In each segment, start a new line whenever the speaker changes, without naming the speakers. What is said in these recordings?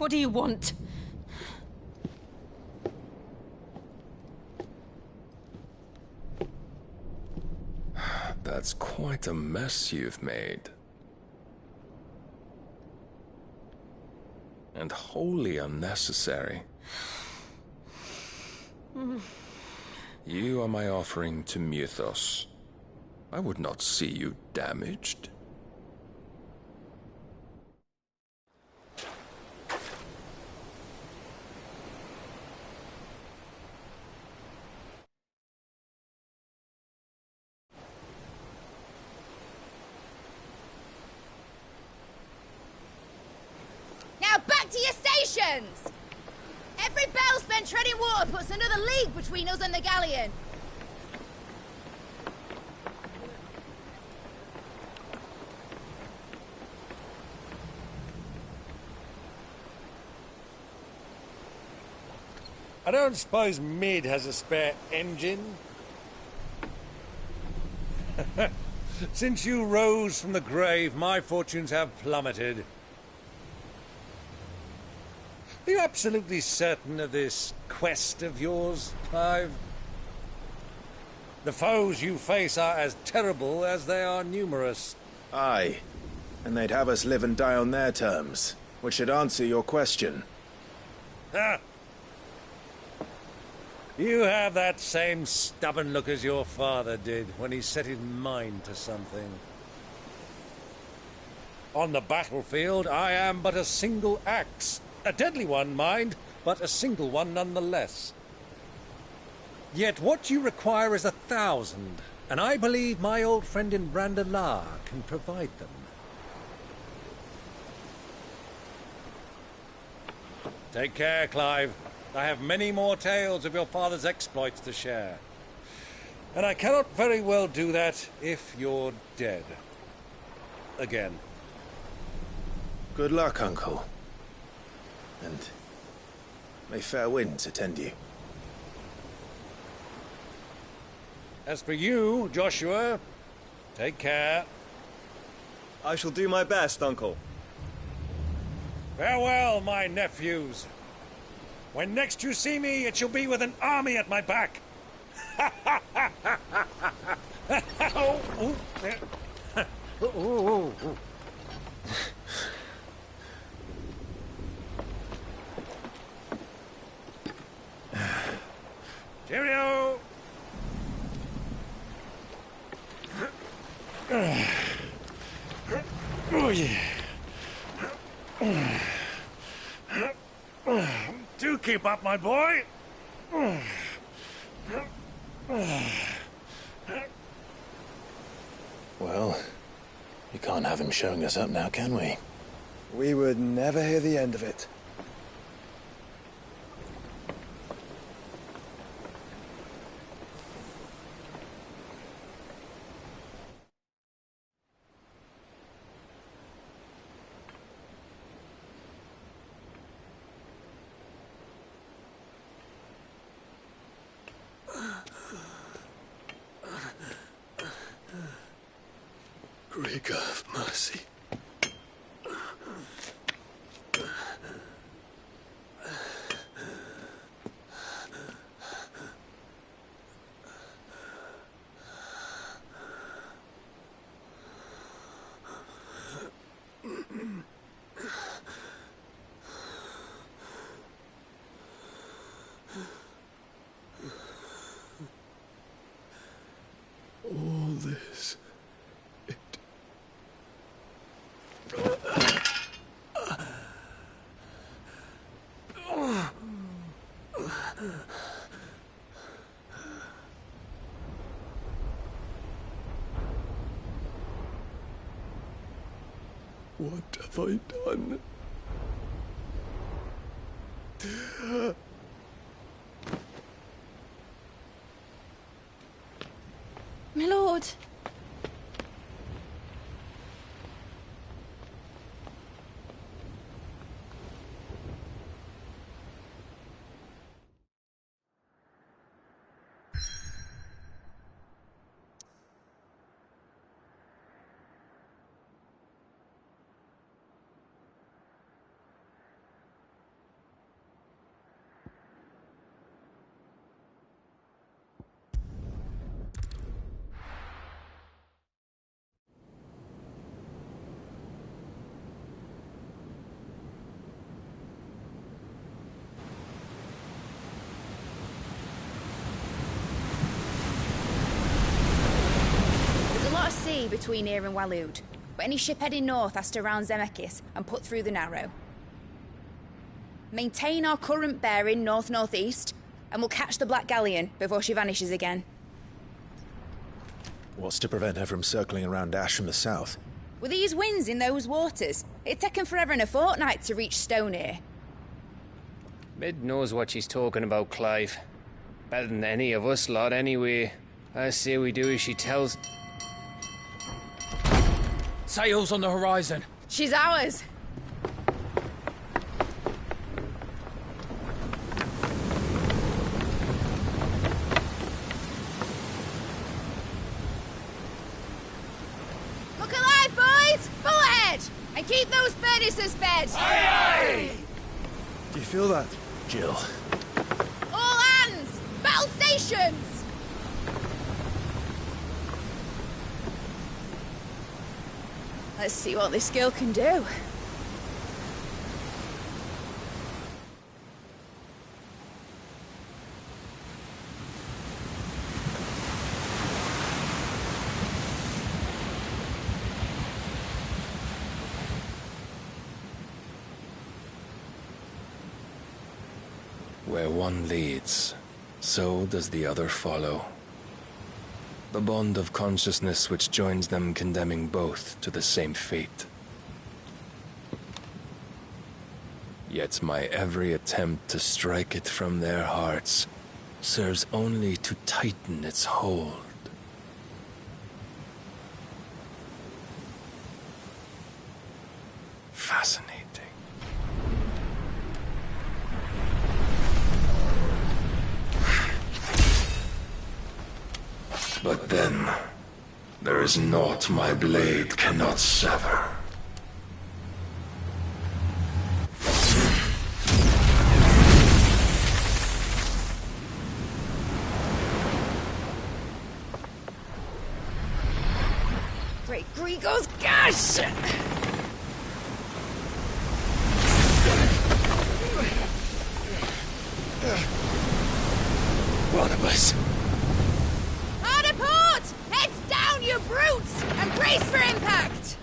What do you want?
That's quite a mess you've made. And wholly unnecessary. You are my offering to Mythos. I would not see you damaged.
Now back to your stations! Every bell spent treading water puts another league between us and the galleon.
I don't suppose Mid has a spare engine? Since you rose from the grave, my fortunes have plummeted. Are you absolutely certain of this quest of yours, Clive? The foes you face are as terrible as they are numerous.
Aye, and they'd have us live and die on their terms, which should answer your question.
Ha! You have that same stubborn look as your father did when he set his mind to something. On the battlefield, I am but a single axe. A deadly one, mind, but a single one nonetheless. Yet what you require is 1,000, and I believe my old friend in Brandalar can provide them. Take care, Clive. I have many more tales of your father's exploits to share. And I cannot very well do that if you're dead. Again.
Good luck, Uncle. And may fair winds attend you.
As for you, Joshua, take care.
I shall do my best, Uncle.
Farewell, my nephews. When next you see me, it shall be with an army at my back. Cheerio! Oh, yeah. Do keep up, my boy.
Well, we can't have him showing us up now, can we?
We would never hear the end of it.
Greek of mercy. All this. What have I done?
My lord.
sea between here and Waloed, but any ship heading north has to round Zemeckis and put through the Narrow. Maintain our current bearing north-northeast, and we'll catch the Black Galleon before she vanishes again.
What's to prevent her from circling around Ash from the south?
With these winds in those waters, it'd take 'em forever and a fortnight to reach Stone here.
Mid knows what she's talking about, Clive. Better than any of us lot, anyway. I say we do as she tells.
Sails on the horizon.
She's ours. Look alive, boys! Full ahead! And keep those furnaces fed!
Aye,
Do you feel that?
Jill.
All hands! Battle stations! Let's see what this girl can do.
Where one leads, so does the other follow. The bond of consciousness which joins them condemning both to the same fate. Yet my every attempt to strike it from their hearts serves only to tighten its hold. Fascinating. But then, there is naught my blade cannot sever.
Great Grigos, gosh!
Barnabas.
Hard port! Heads down, you brutes! And brace for impact!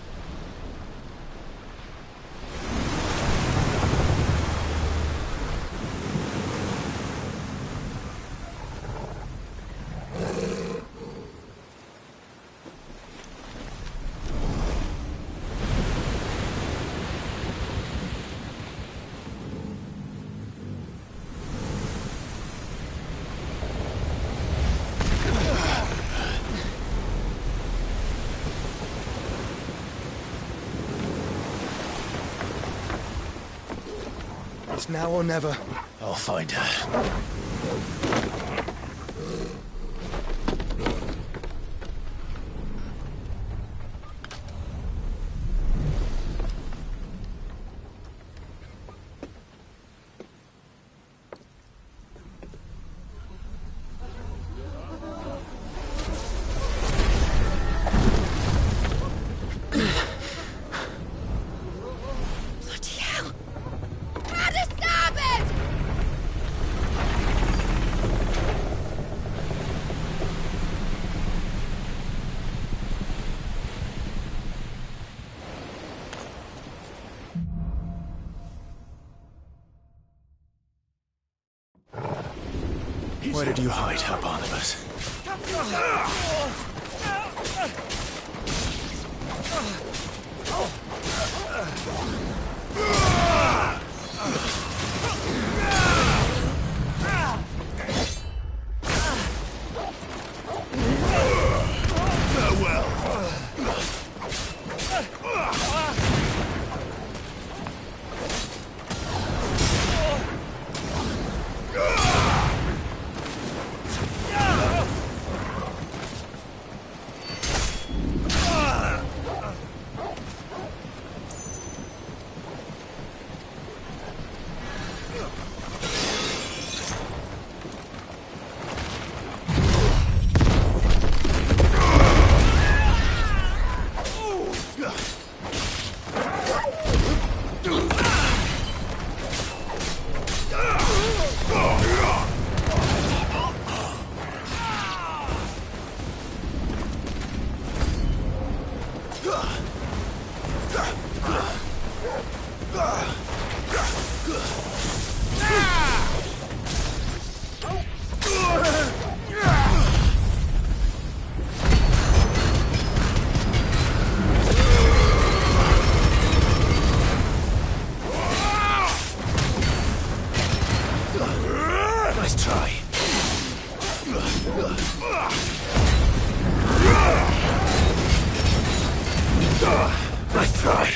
It's now or never.
I'll find her.
Bloody hell! Hard to starboard!
Where did you hide her, Barnabas?
Nice try. Nice try.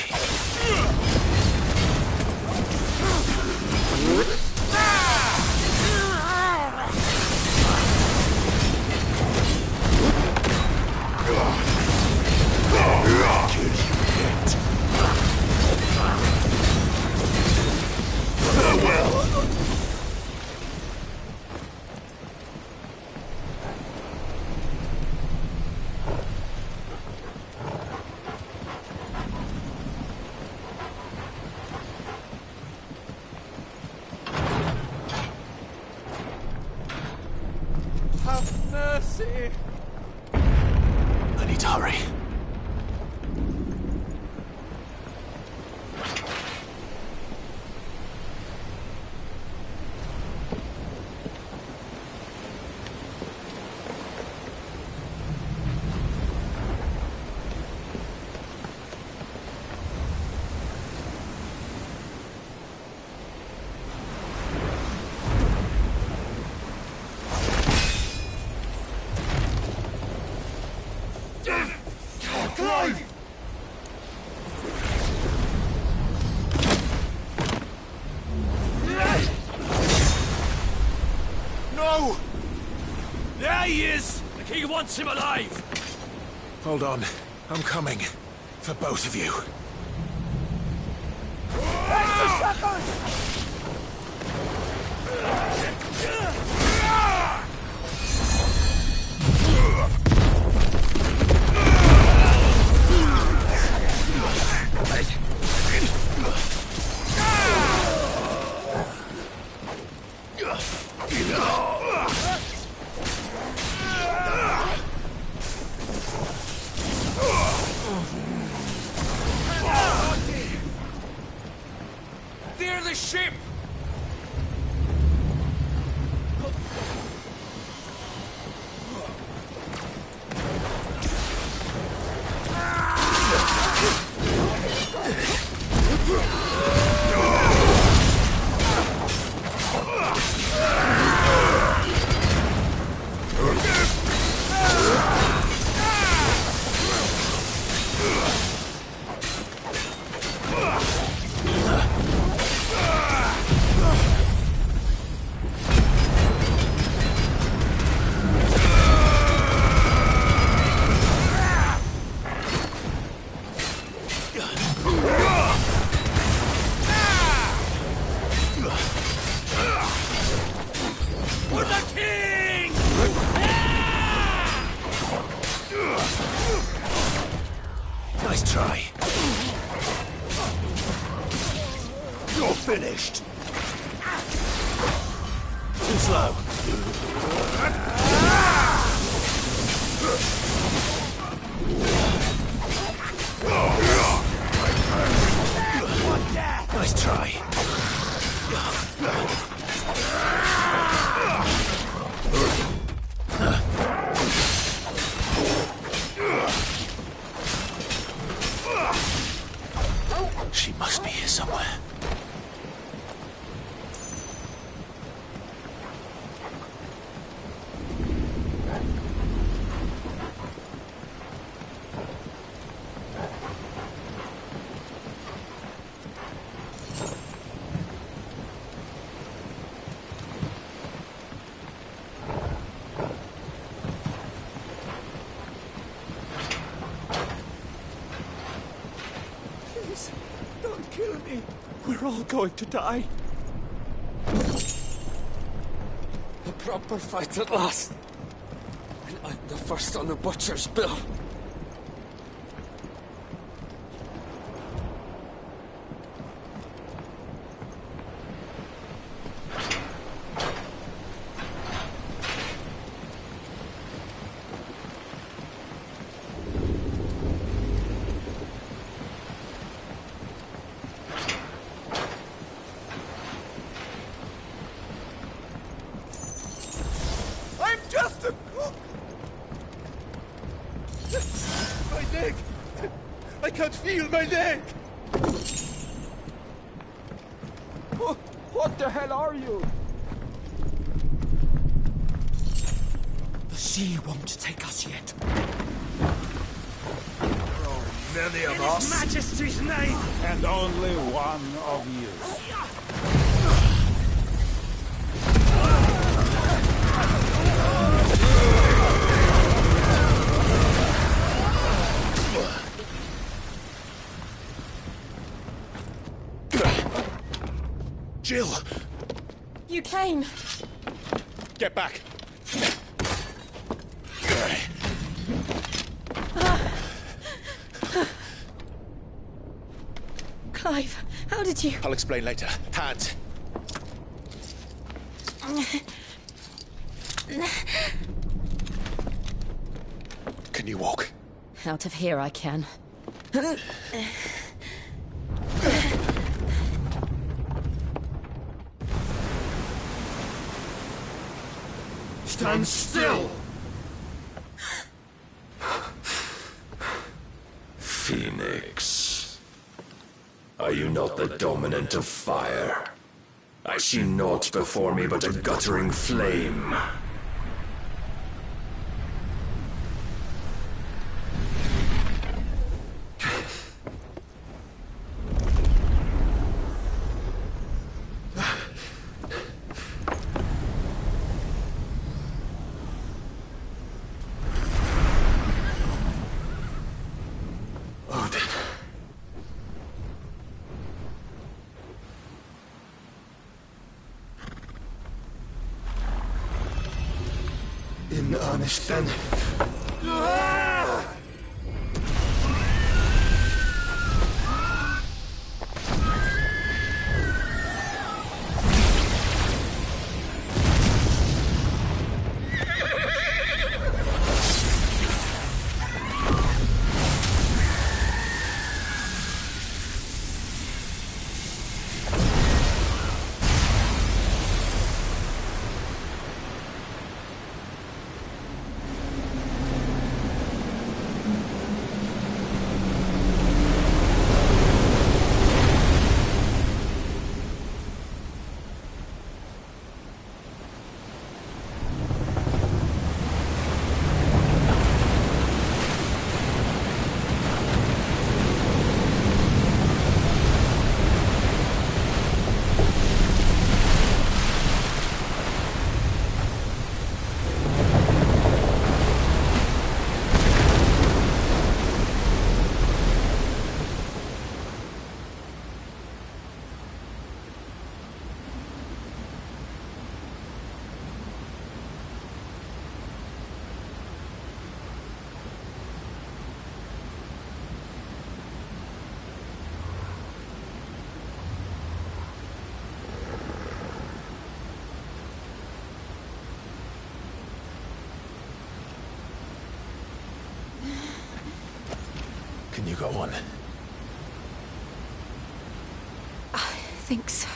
Have mercy.
I need to hurry.
No! There he is! The king wants him alive!
Hold on. I'm coming. For both of you.
Steer the ship! For the king!
Nice try. You're finished. Too slow. Nice try. She must be here somewhere.
Please, don't kill me. We're all going to die. A proper fight at last. And I'm the first on the butcher's bill.
leg! I can't feel my leg!
What the hell are you?
The sea won't take us yet.
Many of
In His Majesty's name!
And only one of you.
Jill!
You came.
Get back!
Clive, how did you...
I'll explain later. Hands! Can you walk?
Out of here I can.
Stand still!
Phoenix. Are you not the dominant of fire? I see naught before me but a guttering flame.
In earnest, then.
Can you go on?
I think so.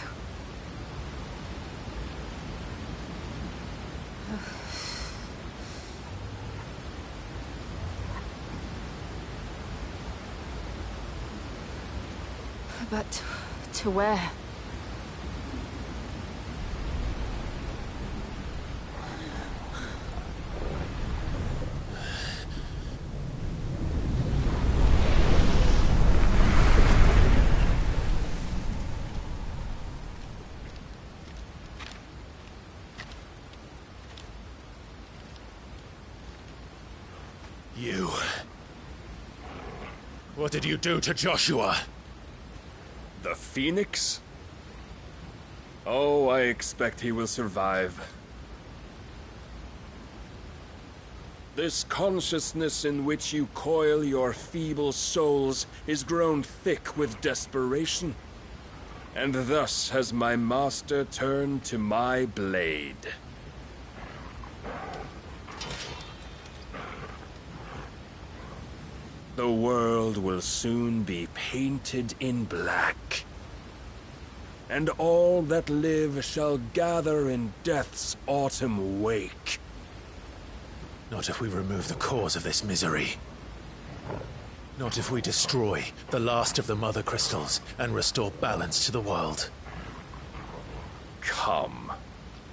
But to where?
You. What did you do to Joshua?
The Phoenix? Oh, I expect he will survive. This consciousness in which you coil your feeble souls is grown thick with desperation. And thus has my master turned to my blade. The world will soon be painted in black. And all that live shall gather in death's autumn wake.
Not if we remove the cause of this misery.
Not if we destroy the last of the Mother Crystals and restore balance to the world.
Come.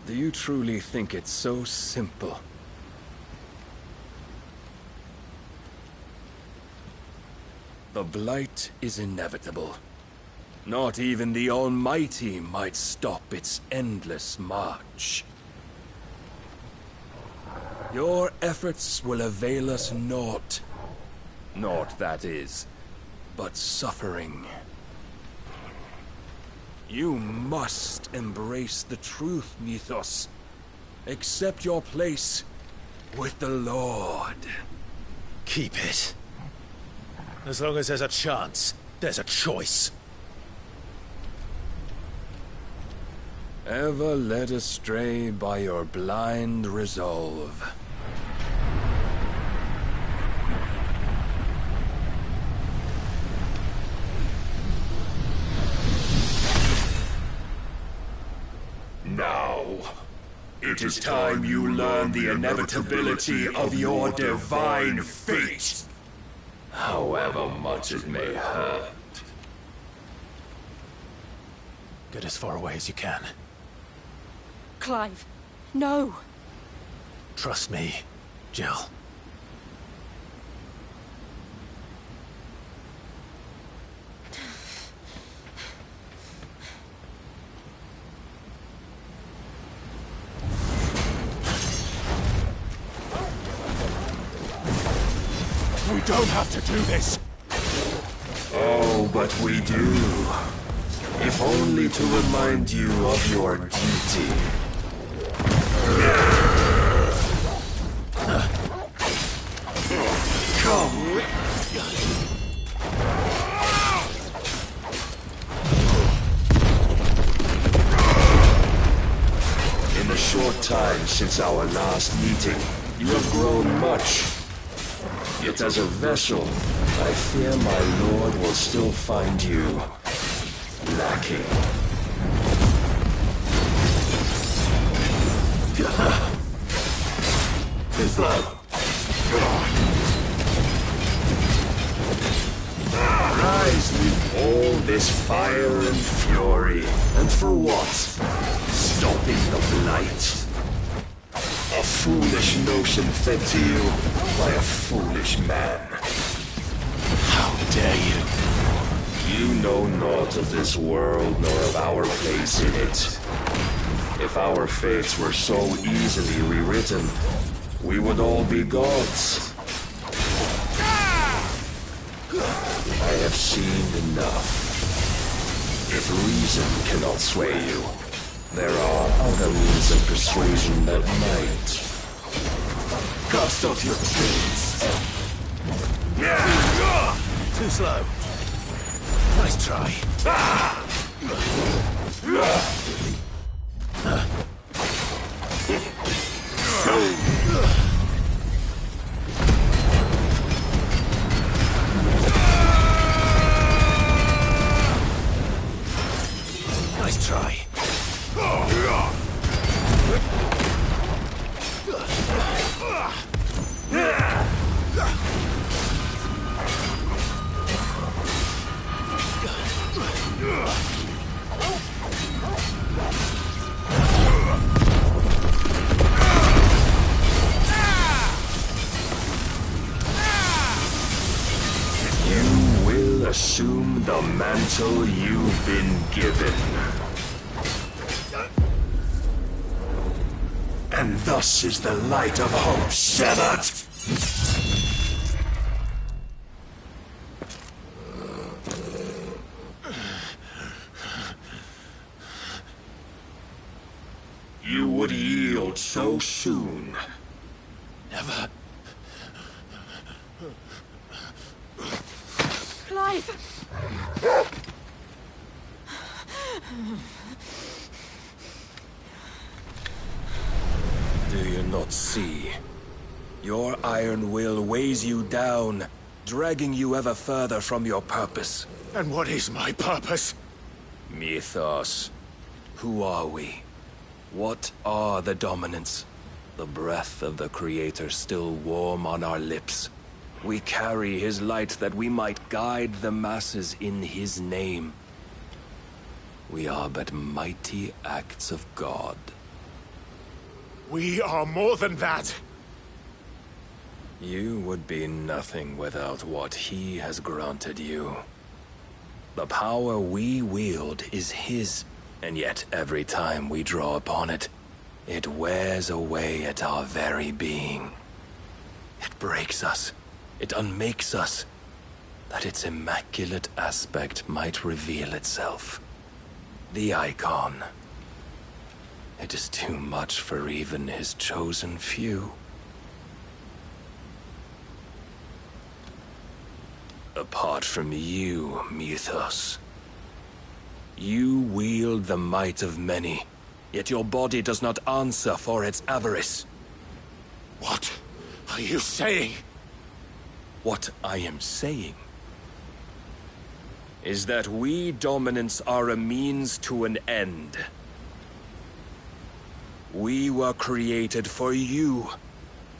Do you truly think it's so simple? The Blight is inevitable. Not even the Almighty might stop its endless march. Your efforts will avail us naught. Naught, that is, but suffering. You must embrace the truth, Mythos. Accept your place with the Lord.
Keep it. As long as there's a chance, there's a choice.
Ever led astray by your blind resolve.
Now, it is time you learn the inevitability of your divine fate, however much it may hurt.
Get as far away as you can.
Clive, no.
Trust me, Jill.
We don't have to do this! Oh, but we do. If only to remind you of your duty. Come! In the short time since our last meeting, you have grown much. Yet as a vessel, I fear my lord will still find you lacking. His love. Rise with all this fire and fury. And for what? Stopping the blight. A foolish notion fed to you by a foolish man. How dare you? You know naught of this world nor of our place in it. If our fates were so easily rewritten, we would all be gods. I have seen enough. If reason cannot sway you, there are other means of persuasion that might. Cast off your chains.
Too slow. Nice try. Nice try.
You will assume the mantle you've been given. And thus is the light of hope severed. You would yield so soon.
Never.
Clive!
Do you not see? Your iron will weighs you down, dragging you ever further from your purpose.
And what is my purpose?
Mythos. Who are we? What are the dominants? The breath of the Creator still warm on our lips. We carry his light that we might guide the masses in his name. We are but mighty acts of God.
We are more than that.
You would be nothing without what he has granted you. The power we wield is his, and yet every time we draw upon it, it wears away at our very being. It breaks us. It unmakes us, that its immaculate aspect might reveal itself. The icon. It is too much for even his chosen few. Apart from you, Mythos, you wield the might of many, yet your body does not answer for its avarice.
What are you saying?
What I am saying is that we dominants are a means to an end. We were created for you,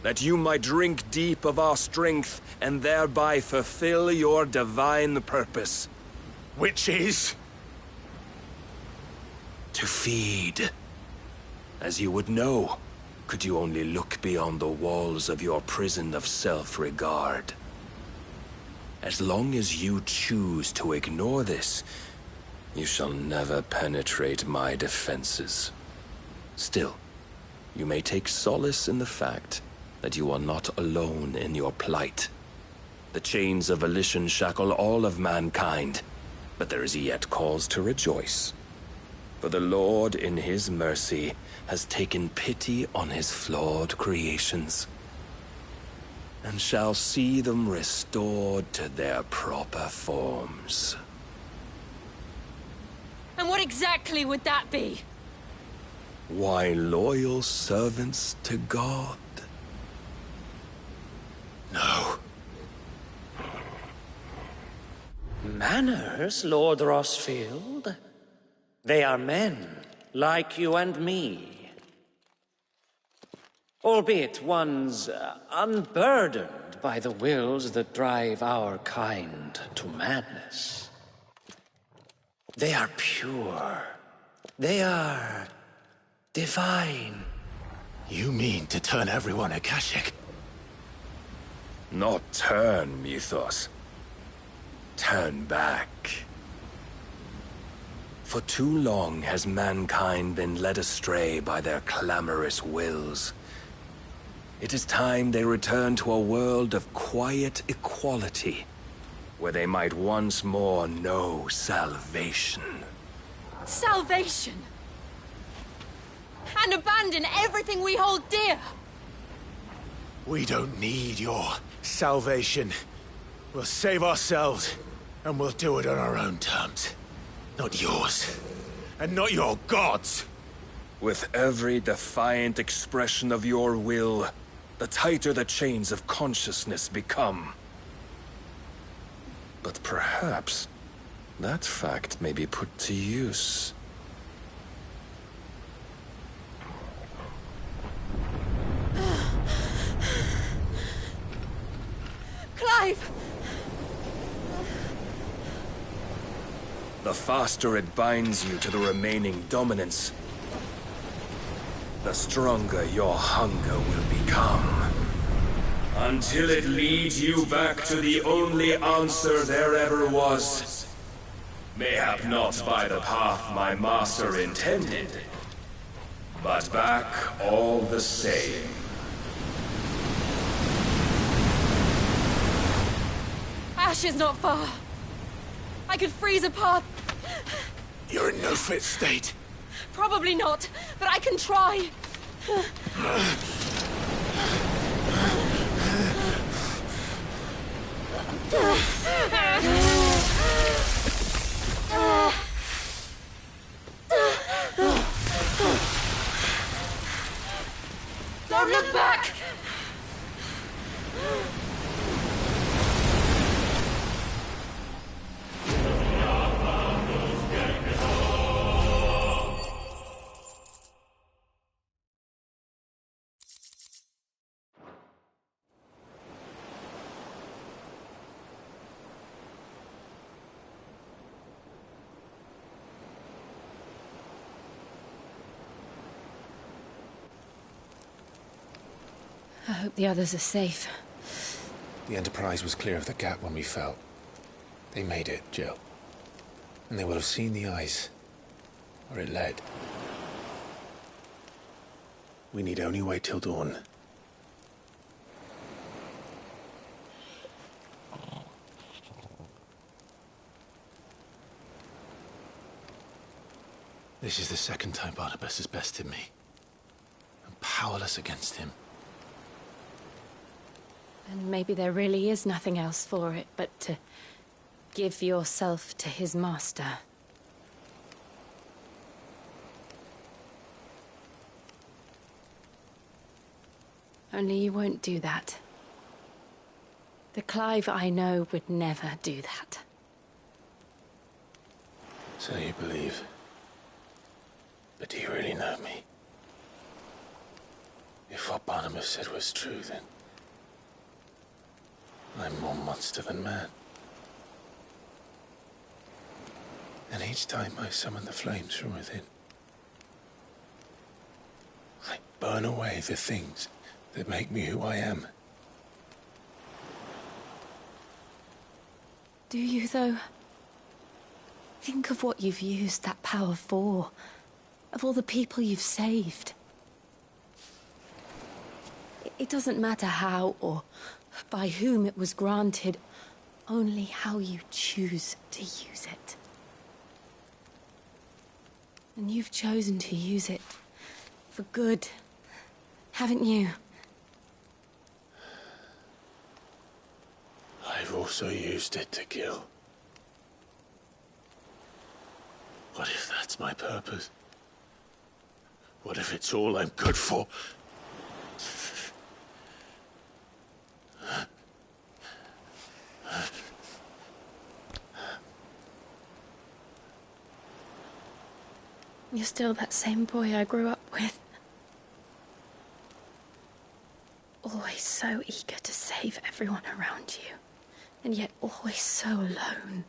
that you might drink deep of our strength and thereby fulfill your divine purpose.
Which is?
To feed. As you would know, could you only look beyond the walls of your prison of self-regard. As long as you choose to ignore this, you shall never penetrate my defenses. Still, you may take solace in the fact that you are not alone in your plight. The chains of volition shackle all of mankind, but there is yet cause to rejoice. For the Lord, in his mercy, has taken pity on his flawed creations, and shall see them restored to their proper forms.
And what exactly would that be?
Why, loyal servants to God. No.
Manners, Lord Rossfield? They are men, like you and me. Albeit ones unburdened by the wills that drive our kind to madness. They are pure. They are divine.
You mean to turn everyone Akashic?
Not turn, Mythos. Turn back. For too long has mankind been led astray by their clamorous wills. It is time they return to a world of quiet equality, where they might once more know salvation.
Salvation? And abandon everything we hold dear?
We don't need your salvation. We'll save ourselves, and we'll do it on our own terms. Not yours. And not your gods.
With every defiant expression of your will, the tighter the chains of consciousness become. But perhaps that fact may be put to use.
Clive!
The faster it binds you to the remaining dominance, the stronger your hunger will become. Until it leads you back to the only answer there ever was. Mayhap not by the path my master intended, but back all the same.
Ash is not far. I could freeze a path.
You're in no fit state.
Probably not, but I can try. Don't look back! I hope the others are safe.
The Enterprise was clear of the gap when we fell. They made it, Jill. And they will have seen the ice, where it led. We need only wait till dawn. This is the second time Barnabas has bested me. I'm powerless against him.
And maybe there really is nothing else for it but to give yourself to his master. Only you won't do that. The Clive I know would never do that.
So you believe? But do you really know me? If what Barnabas said was true, then I'm more monster than man. And each time I summon the flames from within, I burn away the things that make me who I am.
Do you, though? Think of what you've used that power for. Of all the people you've saved. It doesn't matter how or by whom it was granted, only how you choose to use it. And you've chosen to use it for good, haven't you?
I've also used it to kill. What if that's my purpose? What if it's all I'm good for?
You're still that same boy I grew up with. Always so eager to save everyone around you, and yet always so alone.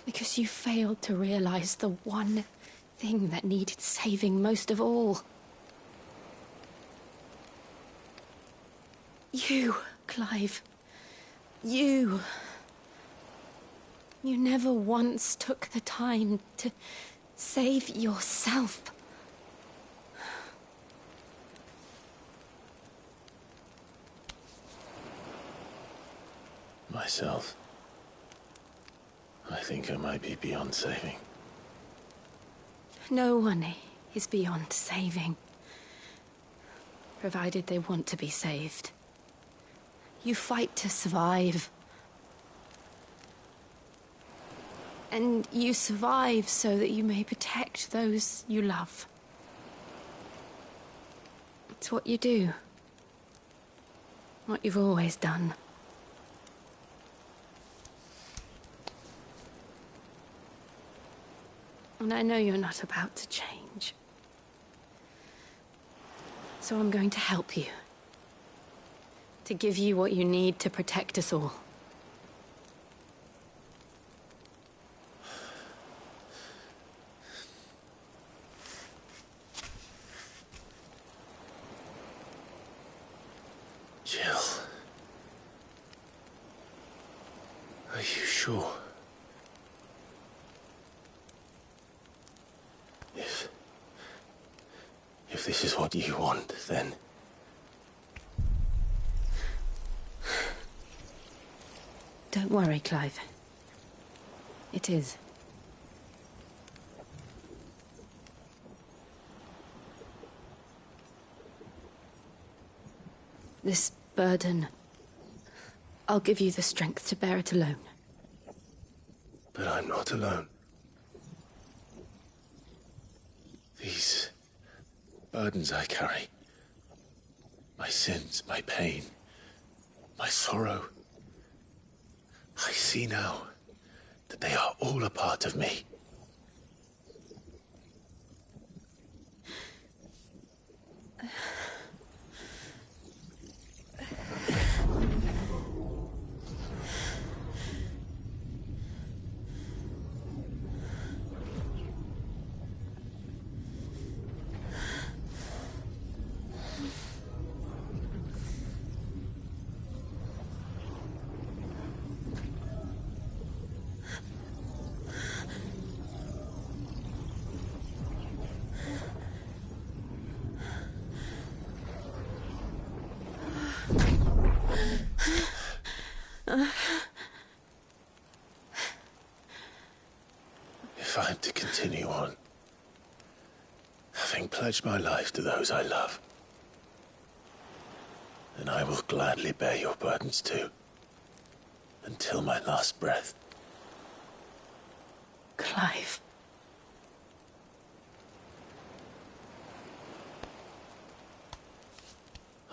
Because you failed to realize the one thing that needed saving most of all. You, Clive. You. You never once took the time to save yourself.
Myself? I think I might be beyond saving.
No one is beyond saving. Provided they want to be saved. You fight to survive. And you survive so that you may protect those you love. It's what you do. What you've always done. And I know you're not about to change. So I'm going to help you. To give you what you need to protect us all.
Jill. Are you sure? If this is what you want, then...
Don't worry, Clive. It is. This burden... I'll give you the strength to bear it alone.
But I'm not alone. These burdens I carry, my sins, my pain, my sorrow, I see now that they are all a part of me. pledge my life to those I love. And I will gladly bear your burdens too. Until my last breath.
Clive.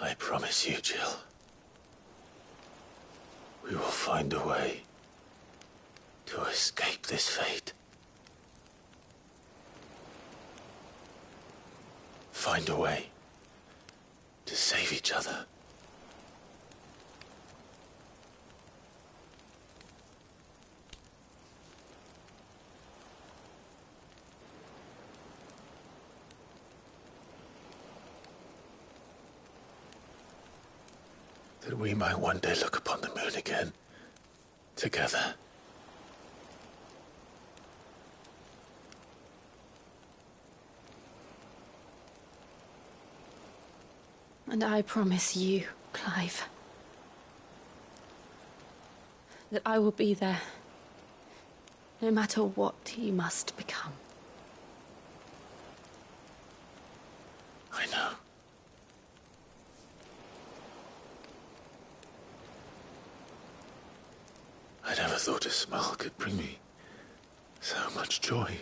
I promise you, Jill. We will find a way to escape this fate. Find a way to save each other. That we might one day look upon the moon again, together.
And I promise you, Clive, that I will be there, no matter what you must become.
I know. I never thought a smile could bring me so much joy.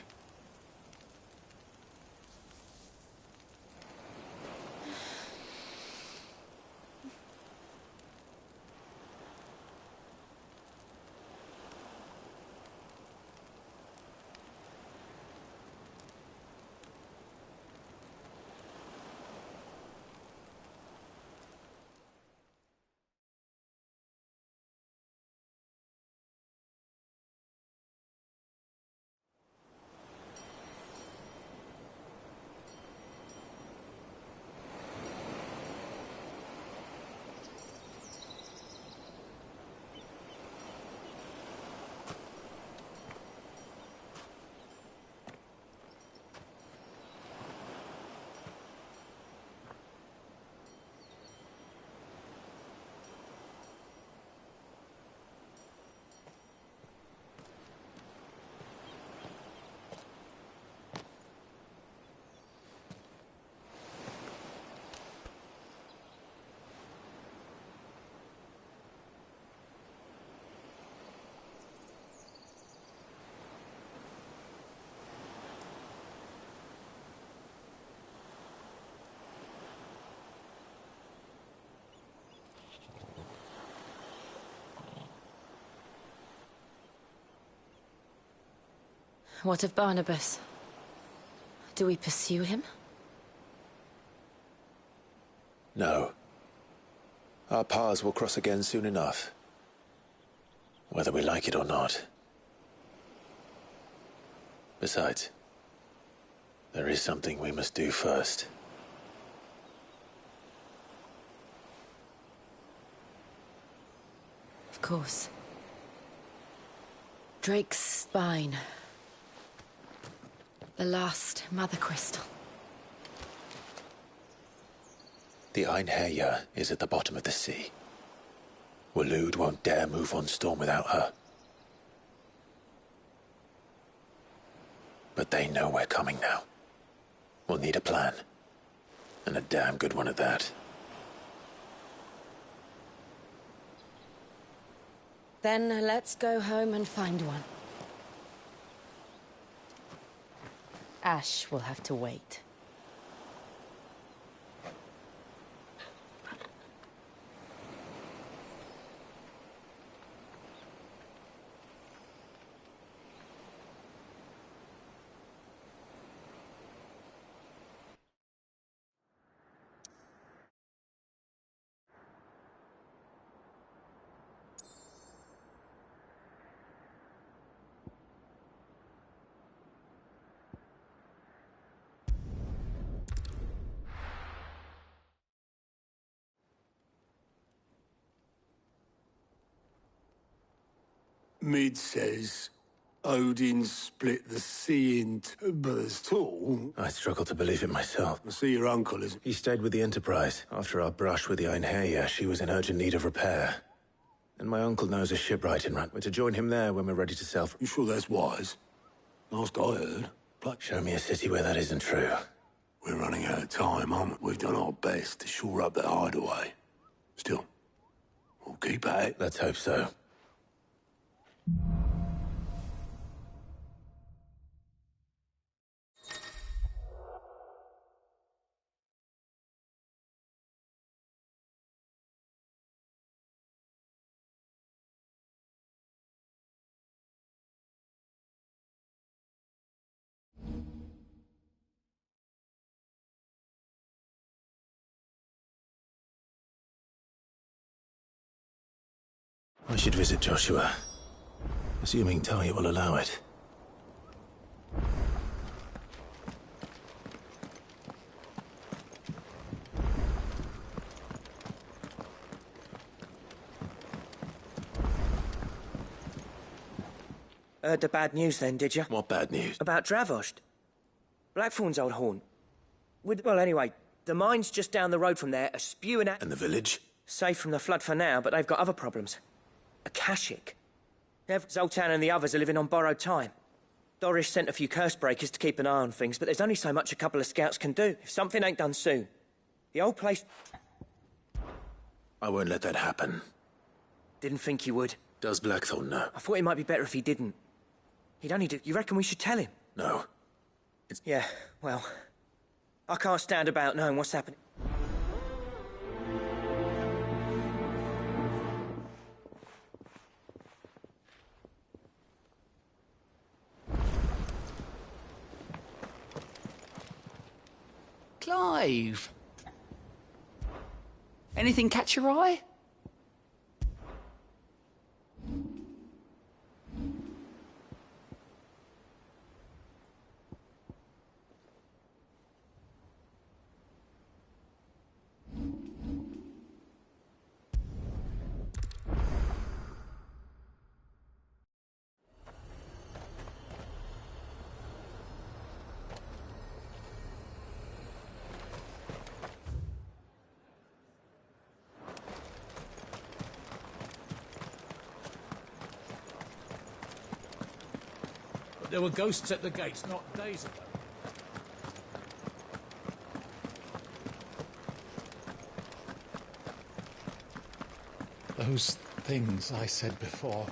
What of Barnabas? Do we pursue him?
No. Our paths will cross again soon enough. Whether we like it or not. Besides, there is something we must do first.
Of course. Drake's spine. The last Mother Crystal.
The Einherjar is at the bottom of the sea. Waloed won't dare move on Storm without her. But they know we're coming now. We'll need a plan. And a damn good one at that.
Then let's go home and find one. Ash will have to wait.
Mid says Odin split the sea in two, but there's two.
I struggle to believe it myself.
I see your uncle is...
He stayed with the Enterprise. After our brush with the Einherjar, she was in urgent need of repair. And my uncle knows a shipwright in Rat. We're to join him there when we're ready to sail.
You sure that's wise? Last I heard...
Show me a city where that isn't true.
We're running out of time, aren't we? We've done our best to shore up that hideaway. Still, we'll keep at it.
Let's hope so. I should visit Joshua, assuming Talia will allow it.
Heard the bad news then, did you?
What bad news?
About Dravost. Blackthorn's old haunt. Well, anyway, the mines just down the road from there are spewing out...
And the village?
Safe from the flood for now, but they've got other problems. Akashic. Zoltan and the others are living on borrowed time. Doris sent a few curse breakers to keep an eye on things, but there's only so much a couple of scouts can do if something ain't done soon. The old place...
I won't let that happen.
Didn't think you would.
Does Blackthorn know?
I thought it might be better if he didn't. He'd only do... You reckon we should tell him?
No.
Yeah, well... I can't stand about knowing what's happening.
Clive! Anything catch your eye?
There were ghosts at the gates not days ago. Those things I said before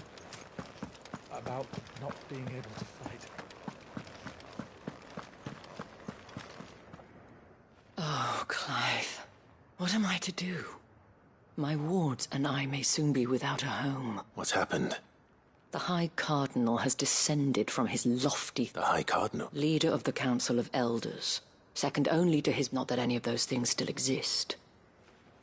about not being able to fight.
Oh, Clive. What am I to do? My wards and I may soon be without a home.
What's happened?
The High Cardinal has descended from his lofty...
The High Cardinal?
Leader of the Council of Elders. Second only to his... Not that any of those things still exist.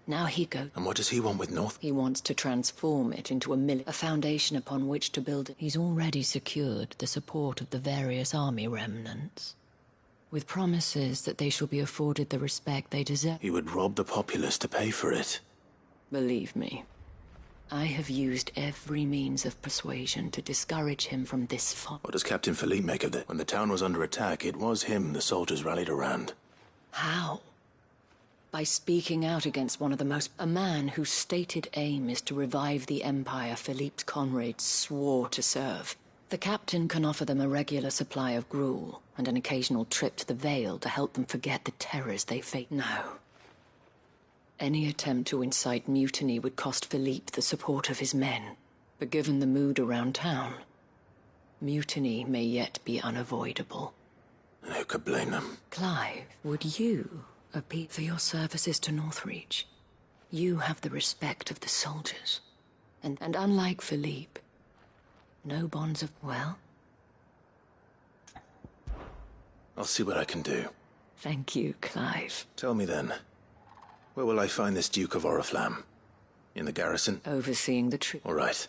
Now he goes...
And what does he want with North?
He wants to transform it into a foundation upon which to build it. He's already secured the support of the various army remnants, with promises that they shall be afforded the respect they deserve.
He would rob the populace to pay for it.
Believe me, I have used every means of persuasion to discourage him from this folly.
What does Captain Philippe make of it? When the town was under attack, it was him the soldiers rallied around.
How? By speaking out against one of the most... A man whose stated aim is to revive the empire Philippe's comrades swore to serve. The captain can offer them a regular supply of gruel and an occasional trip to the Vale to help them forget the terrors they face. No. Any attempt to incite mutiny would cost Philippe the support of his men. But given the mood around town, mutiny may yet be unavoidable.
And who could blame them?
Clive, would you appeal for your services to Northreach? You have the respect of the soldiers. And unlike Philippe, no bonds of... Well?
I'll see what I can do.
Thank you, Clive.
Tell me then, where will I find this Duke of Oriflamme? In the garrison?
Overseeing the troop.
All right.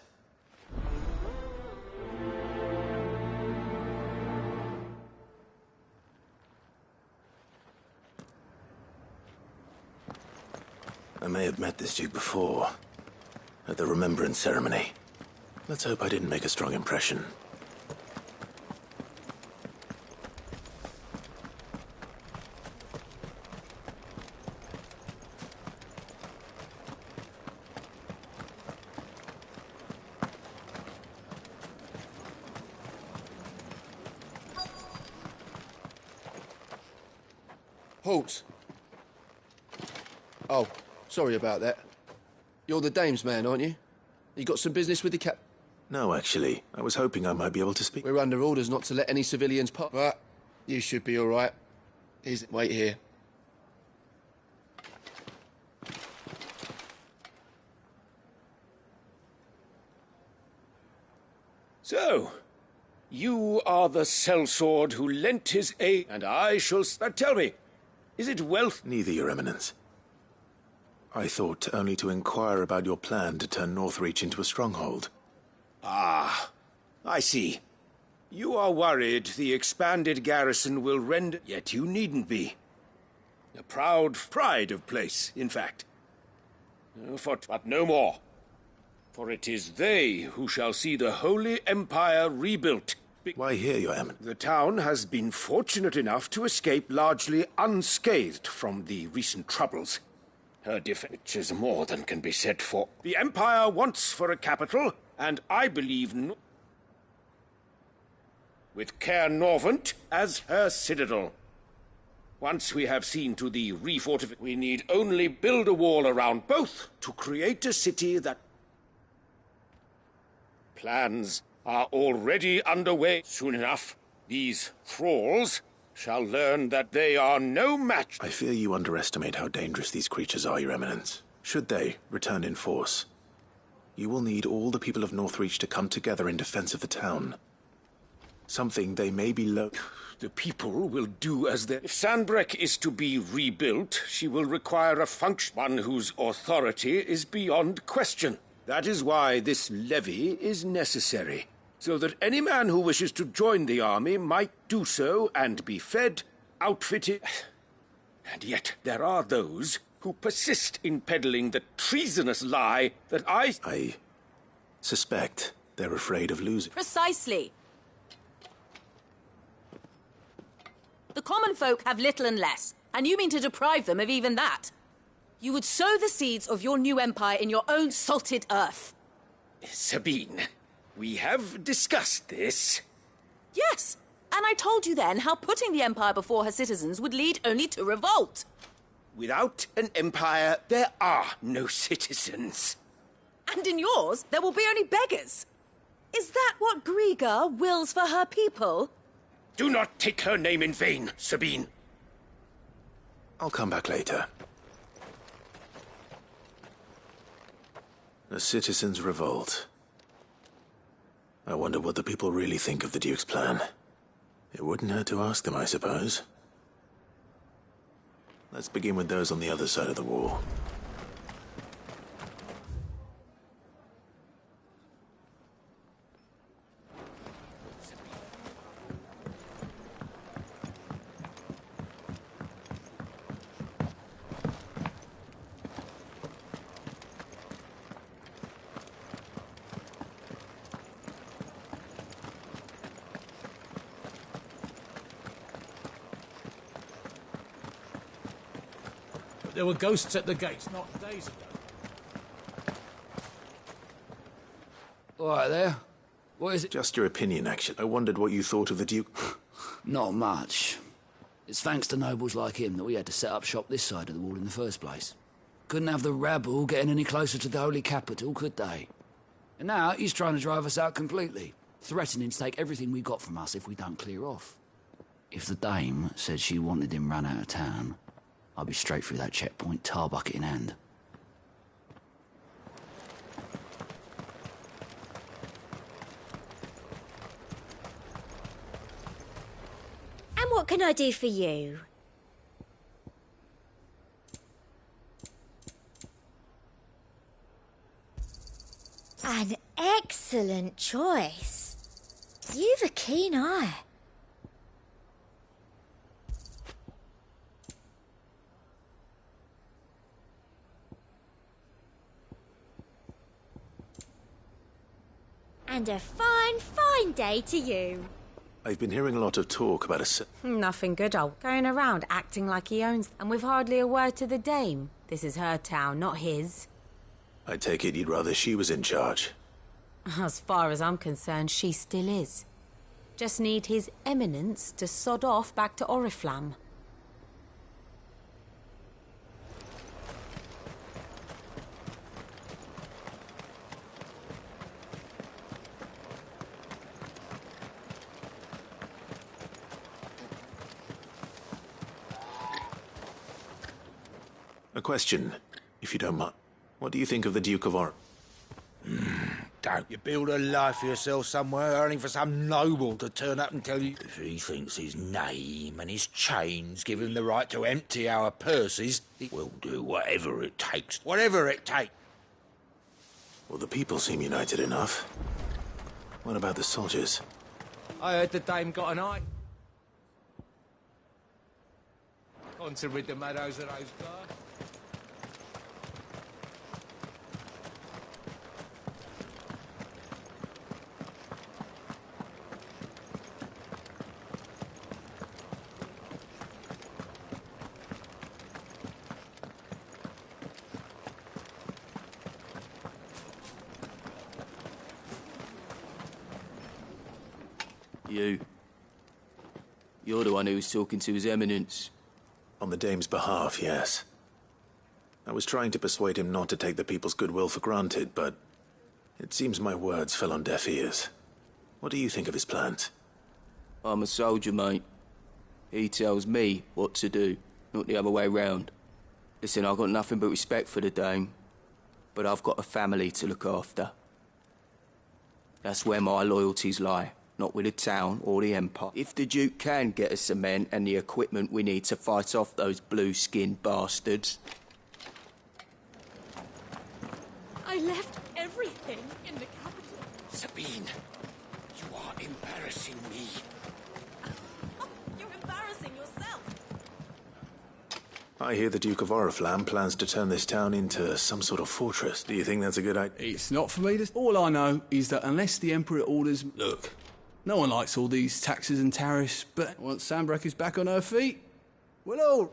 I may have met this Duke before, at the Remembrance Ceremony. Let's hope I didn't make a strong impression.
Halt. Oh, sorry about that. You're the dame's man, aren't you? You got some business with the cap...
No, actually. I was hoping I might be able to speak.
We're under orders not to let any civilians pass. But you should be all right. Wait here.
So, you are the sellsword who lent his aid, and I shall... tell me, is it wealth?
Neither, Your Eminence. I thought only to inquire about your plan to turn Northreach into a stronghold.
Ah, I see. You are worried the expanded garrison will render... Yet you needn't be. A proud pride of place, in fact. But no more. For it is they who shall see the Holy Empire rebuilt.
Why here, Your Eminence?
The town has been fortunate enough to escape largely unscathed from the recent troubles. Her defense is more than can be said for. The Empire wants for a capital, and I believe with Caer Norvent as her citadel. Once we have seen to the refortification, we need only build a wall around both to create a city that... Plans are already underway. Soon enough, these thralls shall learn that they are no match.
I fear you underestimate how dangerous these creatures are, Your Eminence. Should they return in force, you will need all the people of Northreach to come together in defense of the town. Something they may be
The people will do as they... If Sandbreck is to be rebuilt, she will require a function, one whose authority is beyond question. That is why this levy is necessary, so that any man who wishes to join the army might do so and be fed, outfitted. And yet there are those who persist in peddling the treasonous lie that
I suspect they're afraid of losing.
Precisely. The common folk have little and less, and you mean to deprive them of even that. You would sow the seeds of your new empire in your own salted earth.
Sabine, we have discussed this.
Yes, and I told you then how putting the empire before her citizens would lead only to revolt.
Without an empire, there are no citizens.
And in yours, there will be only beggars. Is that what Griga wills for her people?
Do not take her name in vain, Sabine.
I'll come back later. A citizens' revolt. I wonder what the people really think of the Duke's plan. It wouldn't hurt to ask them, I suppose. Let's begin with those on the other side of the wall.
There were ghosts at the gates not days ago.
All right there. What is it?
Just your opinion, actually. I wondered what you thought of the Duke.
Not much. It's thanks to nobles like him that we had to set up shop this side of the wall in the first place. Couldn't have the rabble getting any closer to the holy capital, could they? And now he's trying to drive us out completely, threatening to take everything we got from us if we don't clear off. If the dame said she wanted him run out of town, I'll be straight through that checkpoint, tar bucket in hand.
And what can I do for you? An excellent choice. You've a keen eye. And a fine, fine day to you.
I've been hearing a lot of talk about
Nothing good, old. Going around acting like he owns, and with hardly a word to the dame. This is her town, not his.
I take it you'd rather she was in charge.
As far as I'm concerned, she still is. Just need his eminence to sod off back to Oriflamme.
A question, if you don't mind. What do you think of the Duke of Or...
Don't you build a life for yourself somewhere, earning for some noble to turn up and tell you if he thinks his name and his chains give him the right to empty our purses, he will do whatever it takes. Whatever it takes.
Well, the people seem united enough. What about the soldiers?
I heard the dame got an eye. On to rid the meadows of those guards.
You're the one who was talking to His Eminence.
On the Dame's behalf, yes. I was trying to persuade him not to take the people's goodwill for granted, but it seems my words fell on deaf ears. What do you think of his plans?
I'm a soldier, mate. He tells me what to do, not the other way round. Listen, I've got nothing but respect for the Dame, but I've got a family to look after. That's where my loyalties lie, not with the town or the Empire. If the Duke can get us cement and the equipment we need to fight off those blue-skinned bastards...
I left everything in the capital.
Sabine, you are embarrassing me.
You're embarrassing yourself.
I hear the Duke of Oriflamme plans to turn this town into some sort of fortress. Do you think that's a good idea?
It's not for me to... All I know is that unless the Emperor orders... Look, no one likes all these taxes and tariffs, but once Sandbreak is back on her feet, we'll all...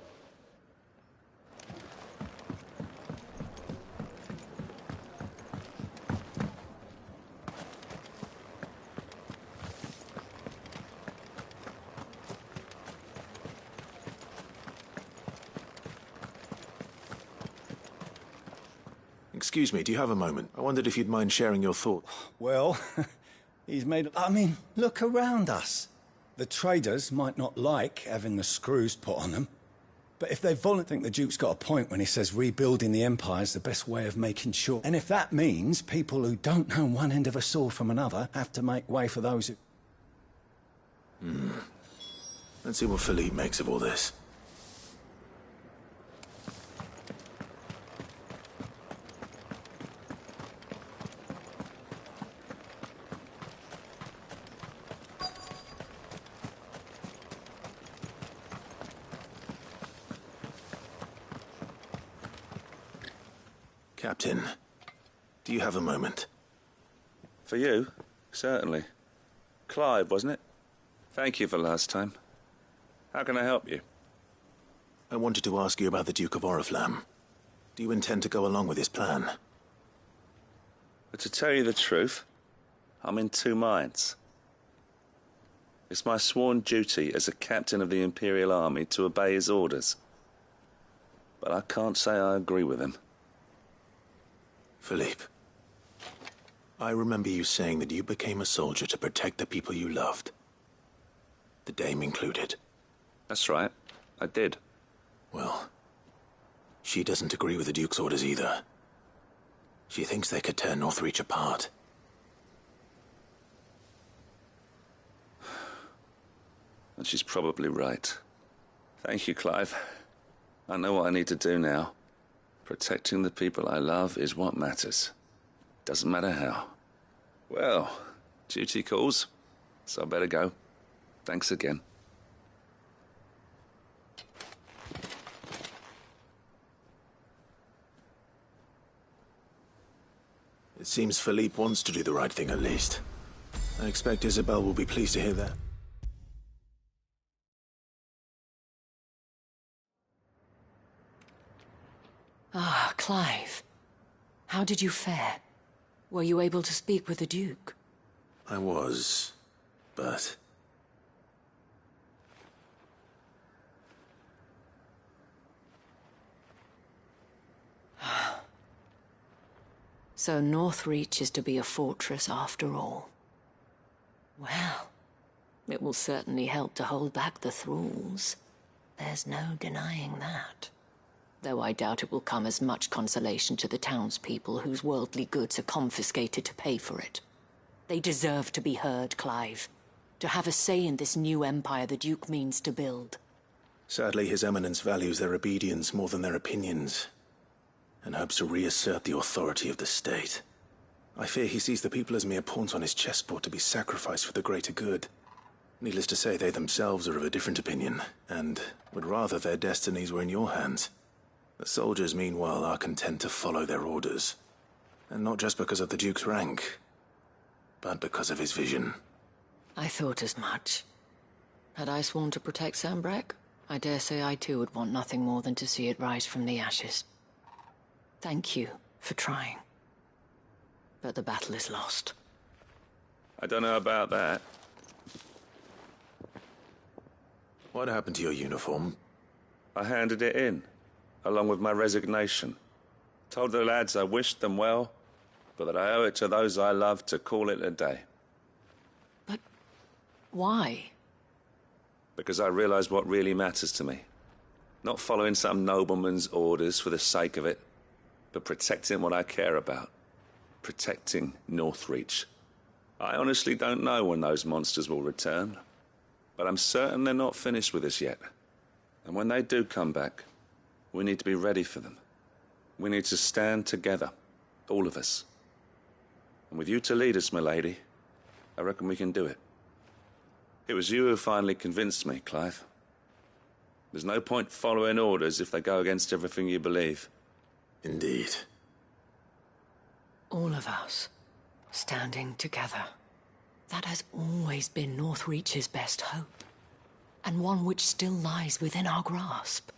Excuse me, do you have a moment? I wondered if you'd mind sharing your thoughts.
Well, he's made... I mean, look around us. The traders might not like having the screws put on them, but if they think the Duke's got a point when he says rebuilding the Empire is the best way of making sure. And if that means people who don't know one end of a sword from another have to make way for those who...
Let's see what Philippe makes of all this. Captain, do you have a moment?
For you? Certainly. Clive, wasn't it? Thank you for last time. How can I help you?
I wanted to ask you about the Duke of Oriflamme. Do you intend to go along with his plan?
But to tell you the truth, I'm in two minds. It's my sworn duty as a captain of the Imperial Army to obey his orders. But I can't say I agree with him.
Philippe, I remember you saying that you became a soldier to protect the people you loved. The Dame included.
That's right, I did.
Well, she doesn't agree with the Duke's orders either. She thinks they could tear Northreach apart.
And she's probably right. Thank you, Clive. I know what I need to do now. Protecting the people I love is what matters. Doesn't matter how. Well, duty calls, so I better go. Thanks again.
It seems Philippe wants to do the right thing at least. I expect Isabel will be pleased to hear that.
Ah, Clive. How did you fare? Were you able to speak with the Duke?
I was, but...
So Northreach is to be a fortress after all. Well, it will certainly help to hold back the thralls. There's no denying that. though I doubt it will come as much consolation to the townspeople whose worldly goods are confiscated to pay for it. They deserve to be heard, Clive. To have a say in this new empire the Duke means to build.
Sadly, His Eminence values their obedience more than their opinions, and hopes to reassert the authority of the state. I fear he sees the people as mere pawns on his chessboard to be sacrificed for the greater good. Needless to say, they themselves are of a different opinion, and would rather their destinies were in your hands. The soldiers, meanwhile, are content to follow their orders. And not just because of the Duke's rank, but because of his vision.
I thought as much. Had I sworn to protect Sambrek, I dare say I too would want nothing more than to see it rise from the ashes. Thank you for trying. But the battle is lost.
I don't know about that.
What happened to your uniform?
I handed it in, along with my resignation. Told the lads I wished them well, but that I owe it to those I love to call it a day.
But why?
Because I realized what really matters to me. Not following some nobleman's orders for the sake of it, but protecting what I care about. Protecting Northreach. I honestly don't know when those monsters will return, but I'm certain they're not finished with us yet. And when they do come back, we need to be ready for them. We need to stand together, all of us. And with you to lead us, milady, I reckon we can do it. It was you who finally convinced me, Clive. There's no point following orders if they go against everything you believe.
Indeed.
All of us, standing together. That has always been Northreach's best hope, and one which still lies within our grasp.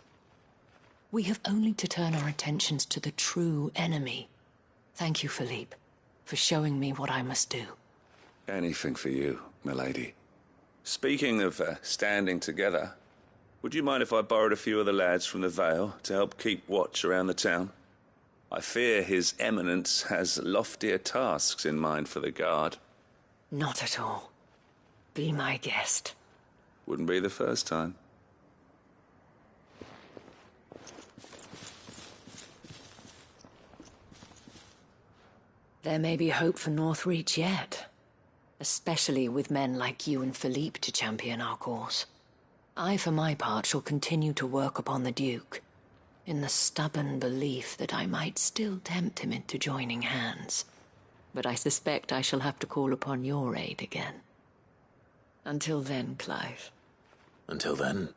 We have only to turn our attentions to the true enemy. Thank you, Philippe, for showing me what I must do.
Anything for you, milady. Speaking of standing together, would you mind if I borrowed a few of the lads from the Vale to help keep watch around the town? I fear His Eminence has loftier tasks in mind for the guard.
Not at all. Be my guest.
Wouldn't be the first time.
There may be hope for Northreach yet. Especially with men like you and Philippe to champion our cause. I, for my part, shall continue to work upon the Duke, in the stubborn belief that I might still tempt him into joining hands. But I suspect I shall have to call upon your aid again. Until then, Clive.
Until then?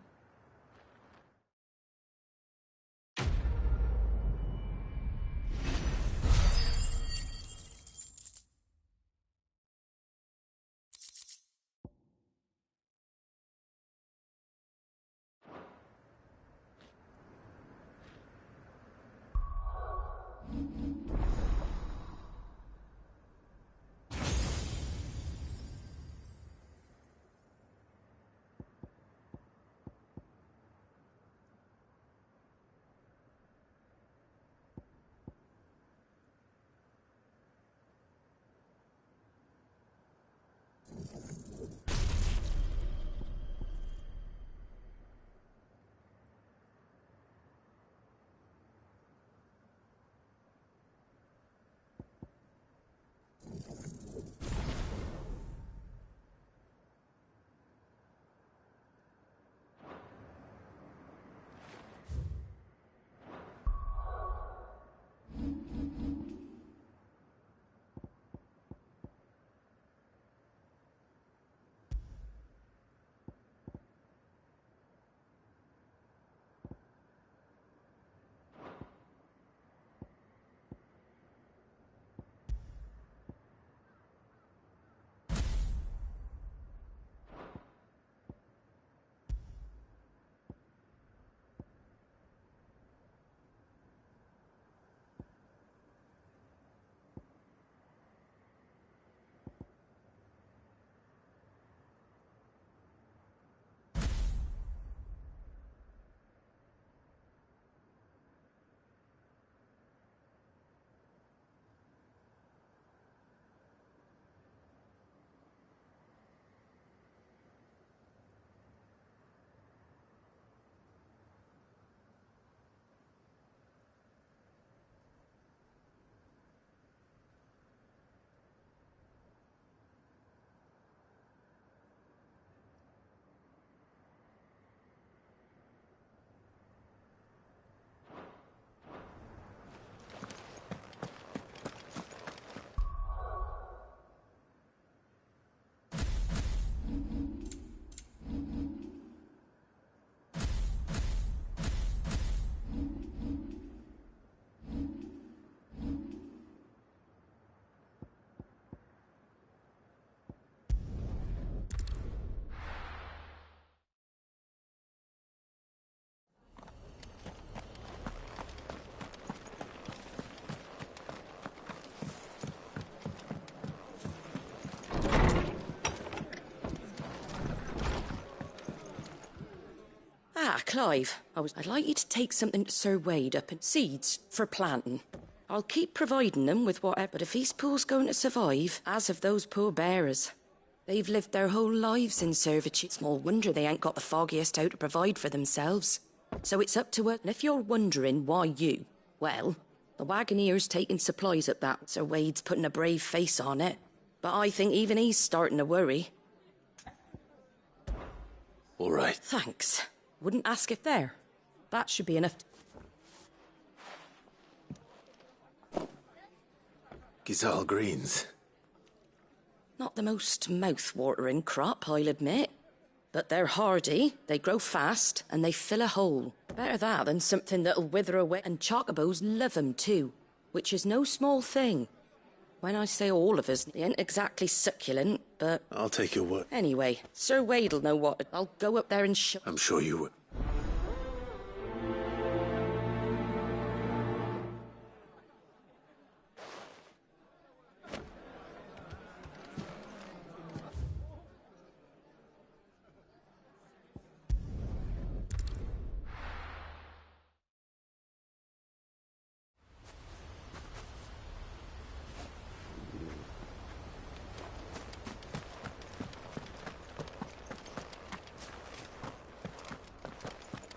Clive, I'd like you to take something to Sir Wade up in seeds for planting. I'll keep providing them with whatever, but if Eastpool's going to survive, as have those poor bearers. They've lived their whole lives in servitude. Small wonder they ain't got the foggiest how to provide for themselves. So it's up to us. And if you're wondering why you, well, the Wagoneer's taking supplies up that. Sir Wade's putting a brave face on it. But I think even he's starting to worry.
All right.
Thanks. Wouldn't ask if there. That should be enough.
Gizal greens.
Not the most mouth-watering crop, I'll admit. But they're hardy, they grow fast, and they fill a hole. Better that than something that'll wither away. And chocobos love 'em too, which is no small thing. When I say all of us, they ain't exactly succulent, but...
I'll take your word.
Anyway, Sir Wade'll know what... I'll go up there and
I'm sure you will.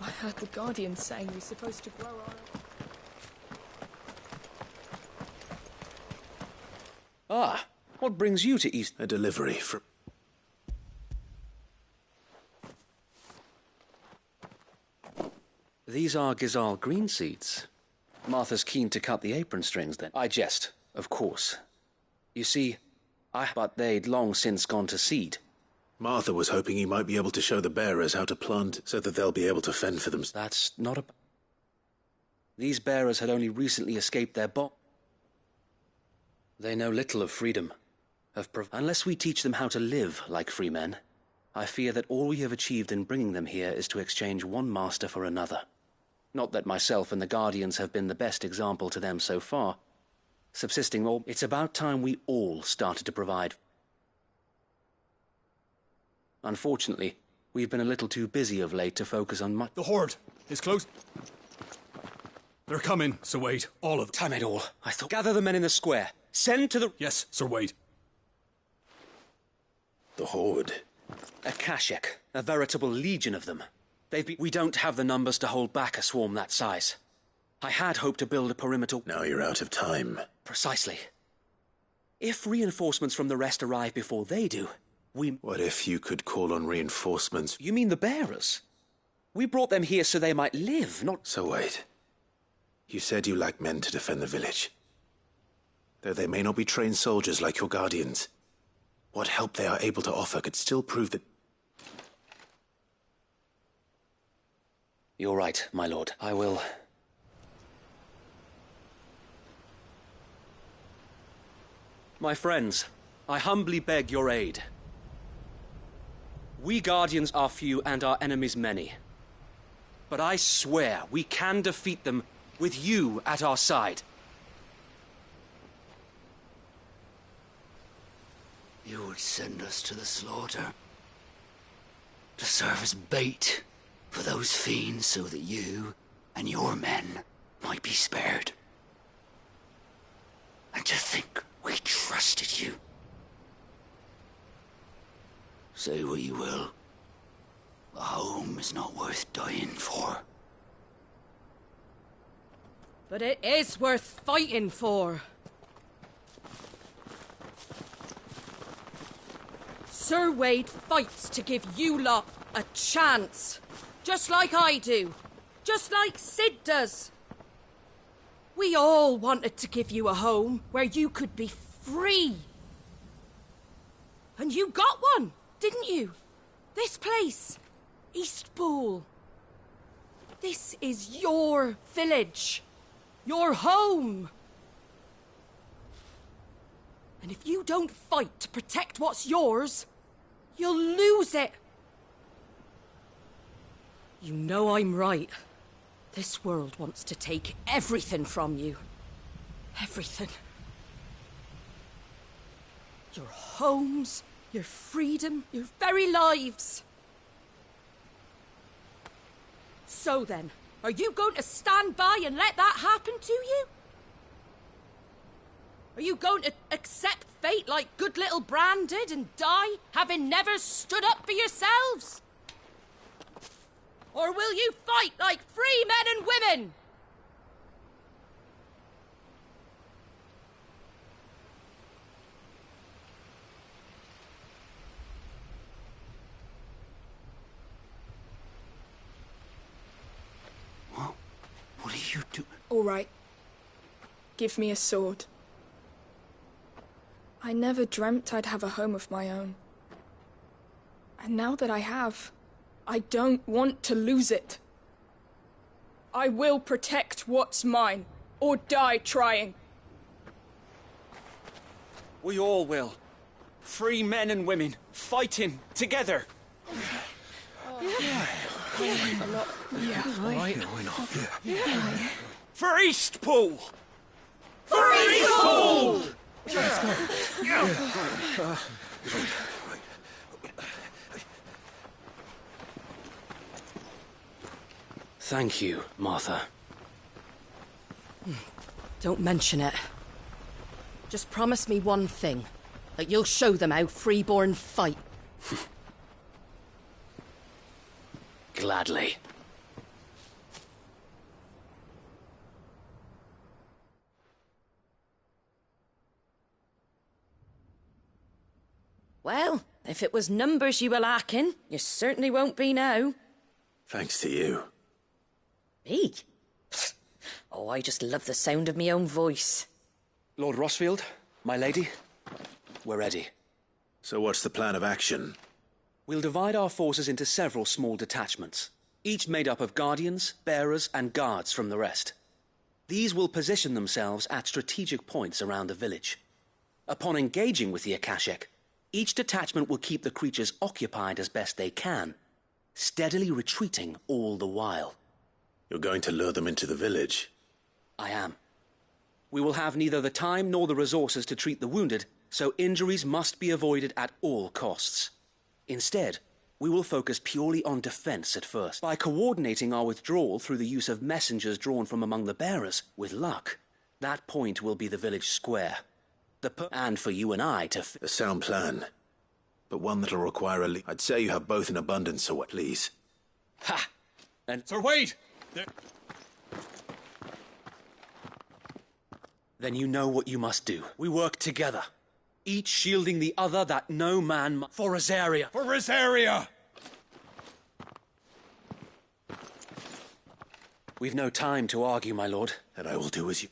I heard the Guardian saying we're supposed to grow our...
Ah, what brings you to East...
A delivery from...
These are Gizal green seeds. Martha's keen to cut the apron strings then. I jest, of course. You see, but they'd long since gone to seed.
Martha was hoping he might be able to show the bearers how to plant so that they'll be able to fend for themselves.
That's not a... These bearers had only recently escaped their They know little of freedom. Unless we teach them how to live like free men, I fear that all we have achieved in bringing them here is to exchange one master for another. Not that myself and the Guardians have been the best example to them so far. Subsisting all... It's about time we all started to provide... Unfortunately, we've been a little too busy of late to focus on much...
The Horde is close. They're coming, Sir Wade. All of them.
Time it all. I thought... Gather the men in the square. Send to the...
Yes, Sir Wade.
The Horde.
A Kashik. A veritable legion of them. We don't have the numbers to hold back a swarm that size. I had hoped to build a perimeter...
Now you're out of time.
Precisely. If reinforcements from the rest arrive before they do...
What if you could call on reinforcements?
You mean the bearers? We brought them here so they might live, not...
So wait. You said you lack men to defend the village. Though they may not be trained soldiers like your Guardians, what help they are able to offer could still prove that...
You're right, my lord. I will... My friends, I humbly beg your aid. We Guardians are few and our enemies many. But I swear we can defeat them with you at our side.
You would send us to the slaughter. To serve as bait for those fiends so that you and your men might be spared. And to think we trusted you. Say what you will. A home is not worth dying for.
But it is worth fighting for. Sir Wade fights to give you lot a chance. Just like I do. Just like Sid does. We all wanted to give you a home where you could be free. And you got one, didn't you? This place, Eastpool. This is your village. Your home. And if you don't fight to protect what's yours, you'll lose it. You know I'm right. This world wants to take everything from you. Everything. Your homes, your freedom, your very lives. So then, are you going to stand by and let that happen to you? Are you going to accept fate like good little Bran did and die, having never stood up for yourselves? Or will you fight like free men and women?
What are you doing?
All right. Give me a sword. I never dreamt I'd have a home of my own. And now that I have, I don't want to lose it. I will protect what's mine, or die trying.
We all will. Free men and women, fighting together. For Eastpool! For Eastpool!
Thank you, Martha.
Don't mention it. Just promise me one thing. That you'll show them how freeborn fight.
Gladly.
Well, if it was numbers you were lacking, you certainly won't be now.
Thanks to you.
Me? Oh, I just love the sound of my own voice.
Lord Rossfield, my lady, we're ready.
So what's the plan of action?
We'll divide our forces into several small detachments, each made up of guardians, bearers, and guards from the rest. These will position themselves at strategic points around the village. Upon engaging with the Akashic, each detachment will keep the creatures occupied as best they can, steadily retreating all the while.
You're going to lure them into the village?
I am. We will have neither the time nor the resources to treat the wounded, so injuries must be avoided at all costs. Instead, we will focus purely on defense at first. By coordinating our withdrawal through the use of messengers drawn from among the bearers, with luck, that point will be the village square. And for you and I to...
A sound plan, but one that'll require a I'd say you have both in abundance, so what, please?
Ha! And...
Sir Wade!
Then you know what you must do. We work together, each shielding the other that no man...
For Rosaria! For Rosaria!
We've no time to argue, my lord.
And I will do as you...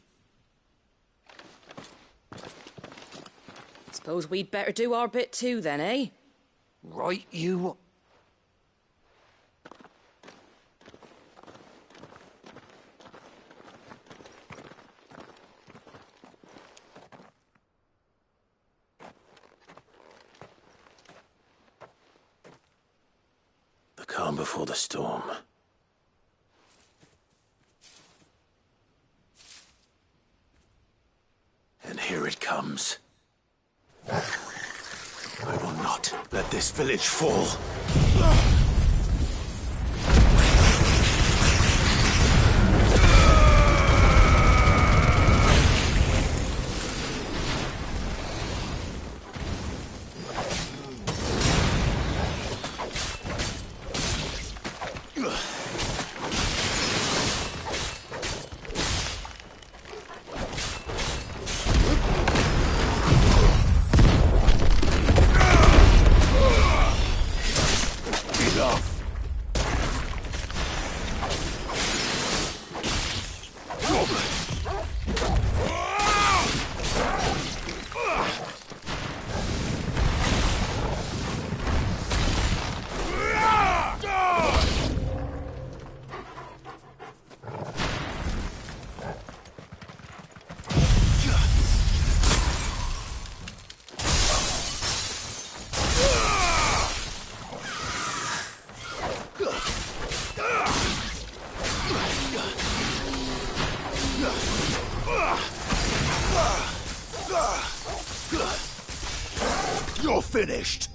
Suppose we'd better do our bit too, then, eh?
Right, you...
The calm before the storm. And here it comes. I will not let this village fall. You're finished!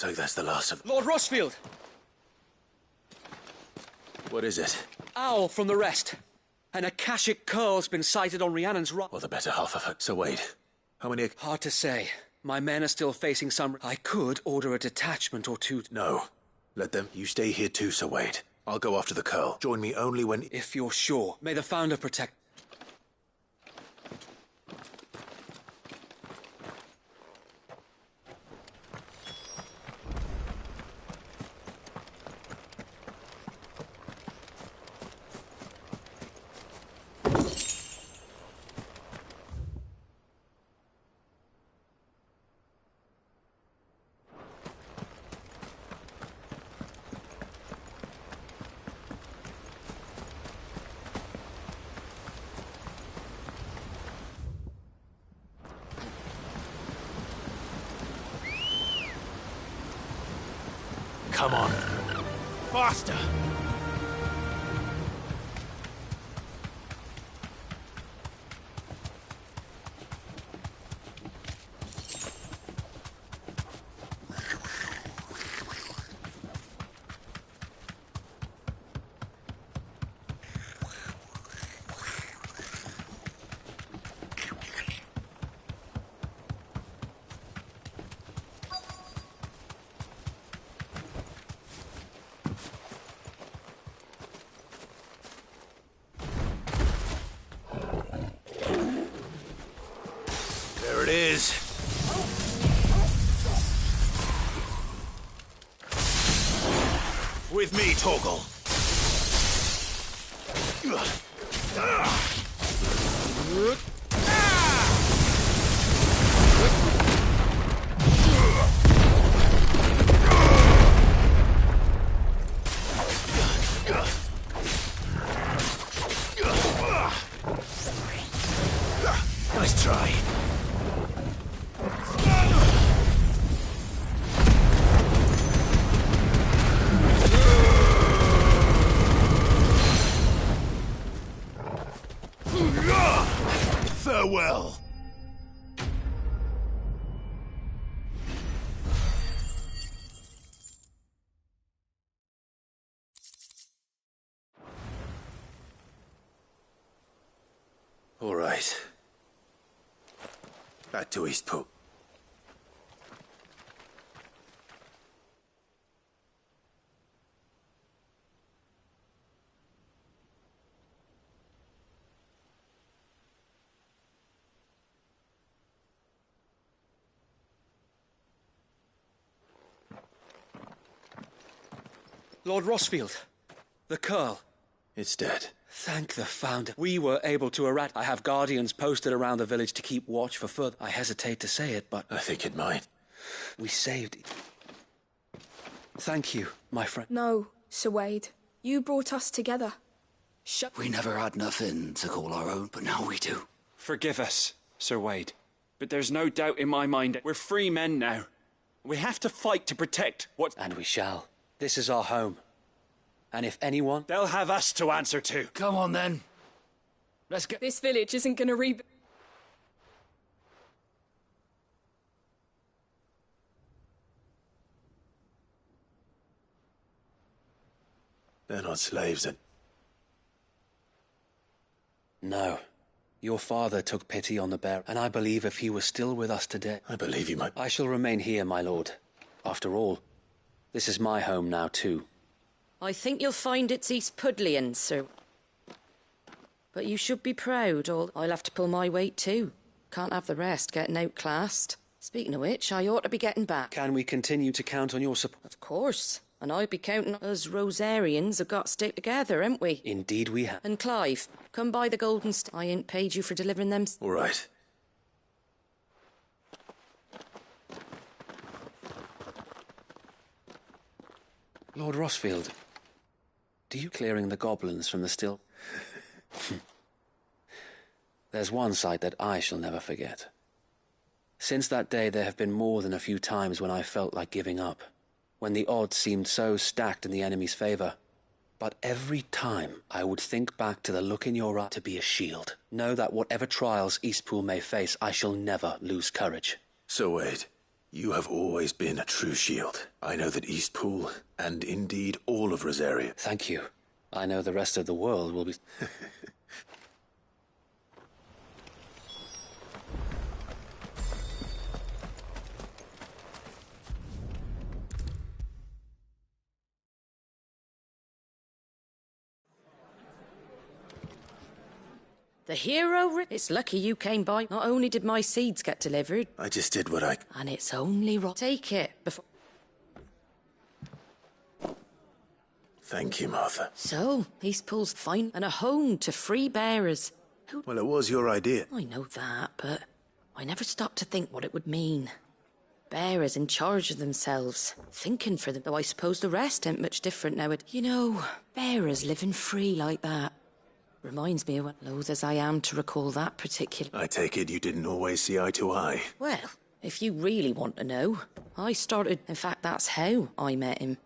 Looks like that's the last of...
Lord Rossfield!
What is it?
Owl from the rest. An Akashic curl's been sighted on Rhiannon's rock.
Or the better half of it. So wait, how many...
Hard to say. My men are still facing some... I could order a detachment or two...
No. Let them... You stay here too, Sir Wade. I'll go after the curl. Join me only when...
If you're sure. May the Founder protect...
Come on. Faster! There it is. With me, Torgal. Nice try. Farewell. All right. Back to Eastpool.
Lord Rossfield, the curl.
It's dead.
Thank the Founder. We were able to eradicate. I have guardians posted around the village to keep watch for further. I hesitate to say it, but...
I think it might.
We saved it. Thank you, my friend.
No, Sir Wade. You brought us together.
We never had nothing to call our own, but now we do.
Forgive us, Sir Wade. But there's no doubt in my mind that we're free men now. We have to fight to protect what...
And we shall. This is our home. And if anyone...
They'll have us to answer to.
Come on, then. Let's get...
This village isn't gonna
They're not slaves, and...
No. Your father took pity on the bear, and I believe if he was still with us today...
I believe you might...
I shall remain here, my lord. After all, this is my home now, too.
I think you'll find it's East Pudlian, sir. But you should be proud, or I'll have to pull my weight too. Can't have the rest getting outclassed. Speaking of which, I ought to be getting back.
Can we continue to count on your support?
Of course. And I'd be counting us Rosarians have got to stick together, haven't we?
Indeed we have.
And Clive, come by the Golden I ain't paid you for delivering them...
All right.
Lord Rossfield, do you clearing the goblins from the still? There's one sight that I shall never forget. Since that day, there have been more than a few times when I felt like giving up, when the odds seemed so stacked in the enemy's favor. But every time, I would think back to the look in your eye to be a shield. Know that whatever trials Eastpool may face, I shall never lose courage.
So, Wade, You have always been a true shield. I know that Eastpool, and indeed all of Rosaria.
Thank you. I know the rest of the world will be...
The hero? It's lucky you came by. Not only did my seeds get delivered...
I just did what I...
And it's only right. Take it before...
Thank you, Martha.
So, Eastpool's fine, and a home to free bearers.
Well, it was your idea.
I know that, but I never stopped to think what it would mean. Bearers in charge of themselves, thinking for them, though I suppose the rest ain't much different now. You know, bearers living free like that. Reminds me of what, loath as I am to recall that particular...
I take it you didn't always see eye to eye.
Well, if you really want to know, I started... In fact, that's how I met him.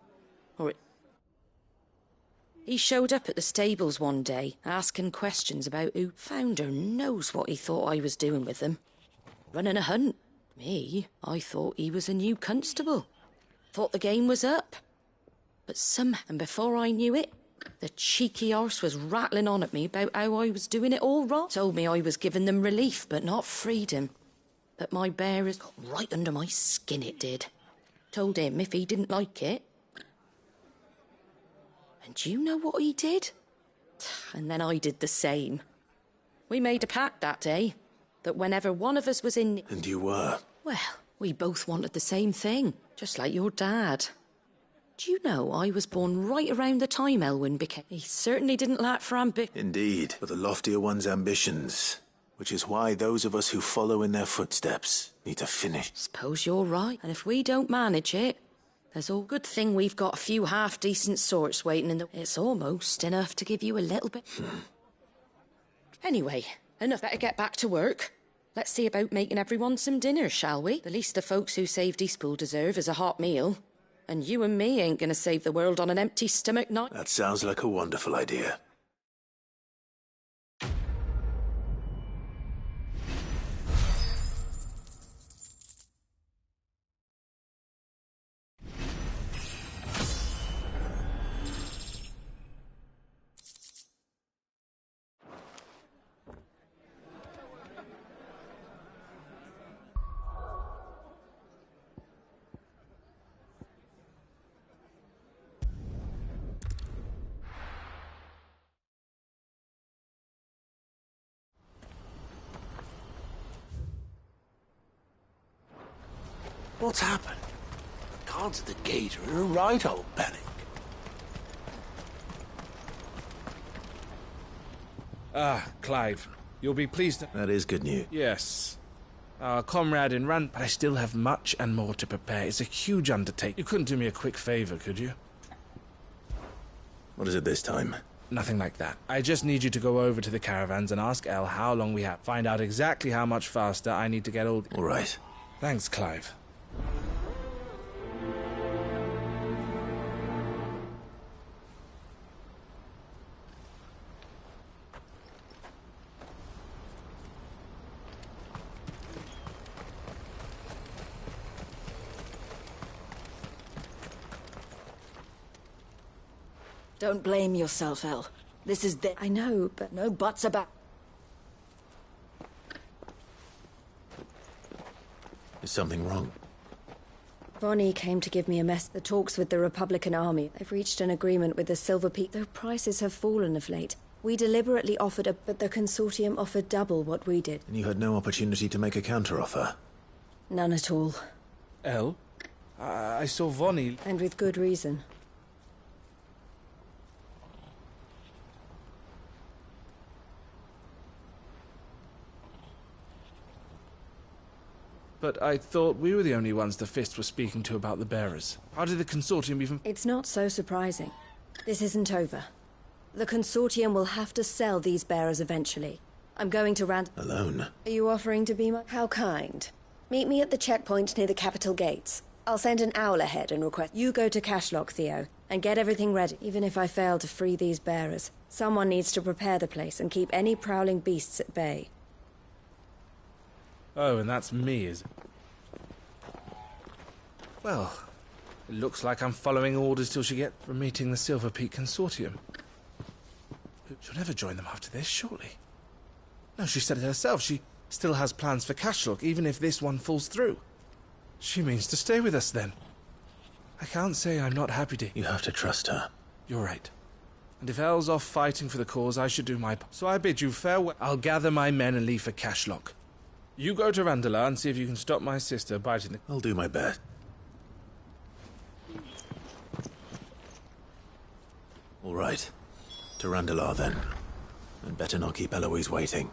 He showed up at the stables one day, asking questions about who... Founder knows what he thought I was doing with them. Running a hunt. Me, I thought he was a new constable. Thought the game was up. But somehow, and before I knew it, the cheeky arse was rattling on at me about how I was doing it all wrong. Told me I was giving them relief, but not freedom. But my bearers got right under my skin, it did. Told him if he didn't like it. And do you know what he did? And then I did the same. We made a pact that day, that whenever one of us was in...
And you were?
Well, we both wanted the same thing, just like your dad. Do you know I was born right around the time Elwyn became... He certainly didn't lack for ambition.
Indeed, but the loftier one's ambitions, which is why those of us who follow in their footsteps need to finish.
Suppose you're right, and if we don't manage it, there's all good thing we've got a few half-decent sorts waiting in the... It's almost enough to give you a little bit... Anyway, enough. Better get back to work. Let's see about making everyone some dinner, shall we? The least the folks who saved Eastpool deserve is a hot meal. And you and me ain't gonna save the world on an empty stomach, not...
That sounds like a wonderful idea.
What's happened? The guards at the gate are in a right old panic.
Ah, Clive. You'll be pleased to...
That is good news.
Yes. Our comrade in Rand... But I still have much and more to prepare. It's a huge undertaking. You couldn't do me a quick favour, could you?
What is it this time?
Nothing like that. I just need you to go over to the caravans and ask Elle how long we have. Find out exactly how much faster I need to get all...
All right.
Thanks, Clive.
Don't blame yourself, Elle. This is the...
I know, but...
No buts about...
Is something wrong?
Vonnie came to give me a mess. The talks with the Republican Army. They've reached an agreement with the Silver Peak, though prices have fallen of late. We deliberately offered but the consortium offered double what we did.
And you had no opportunity to make a counteroffer?
None at all.
Elle? I saw Vonnie...
And with good reason.
But I thought we were the only ones the Fist were speaking to about the bearers. How did the consortium even...
It's not so surprising. This isn't over. The consortium will have to sell these bearers eventually. I'm going to Rand...
Alone?
Are you offering to be my... How kind. Meet me at the checkpoint near the Capitol gates. I'll send an owl ahead and request... You go to Cashlock, Theo, and get everything ready. Even if I fail to free these bearers, someone needs to prepare the place and keep any prowling beasts at bay.
Oh, and that's me, is it? Well, it looks like I'm following orders till she gets from meeting the Silver Peak Consortium. She'll never join them after this, surely. No, she said it herself. She still has plans for Cashlock, even if this one falls through. She means to stay with us, then. I can't say I'm not happy to...
You have to trust her.
You're right. And if Elle's off fighting for the cause, I should do my part. So I bid you farewell. I'll gather my men and leave for Cashlock. You go to Randalar and see if you can stop my sister biting the...
I'll do my best. All right. To Randalar, then. And better not keep Eloise waiting.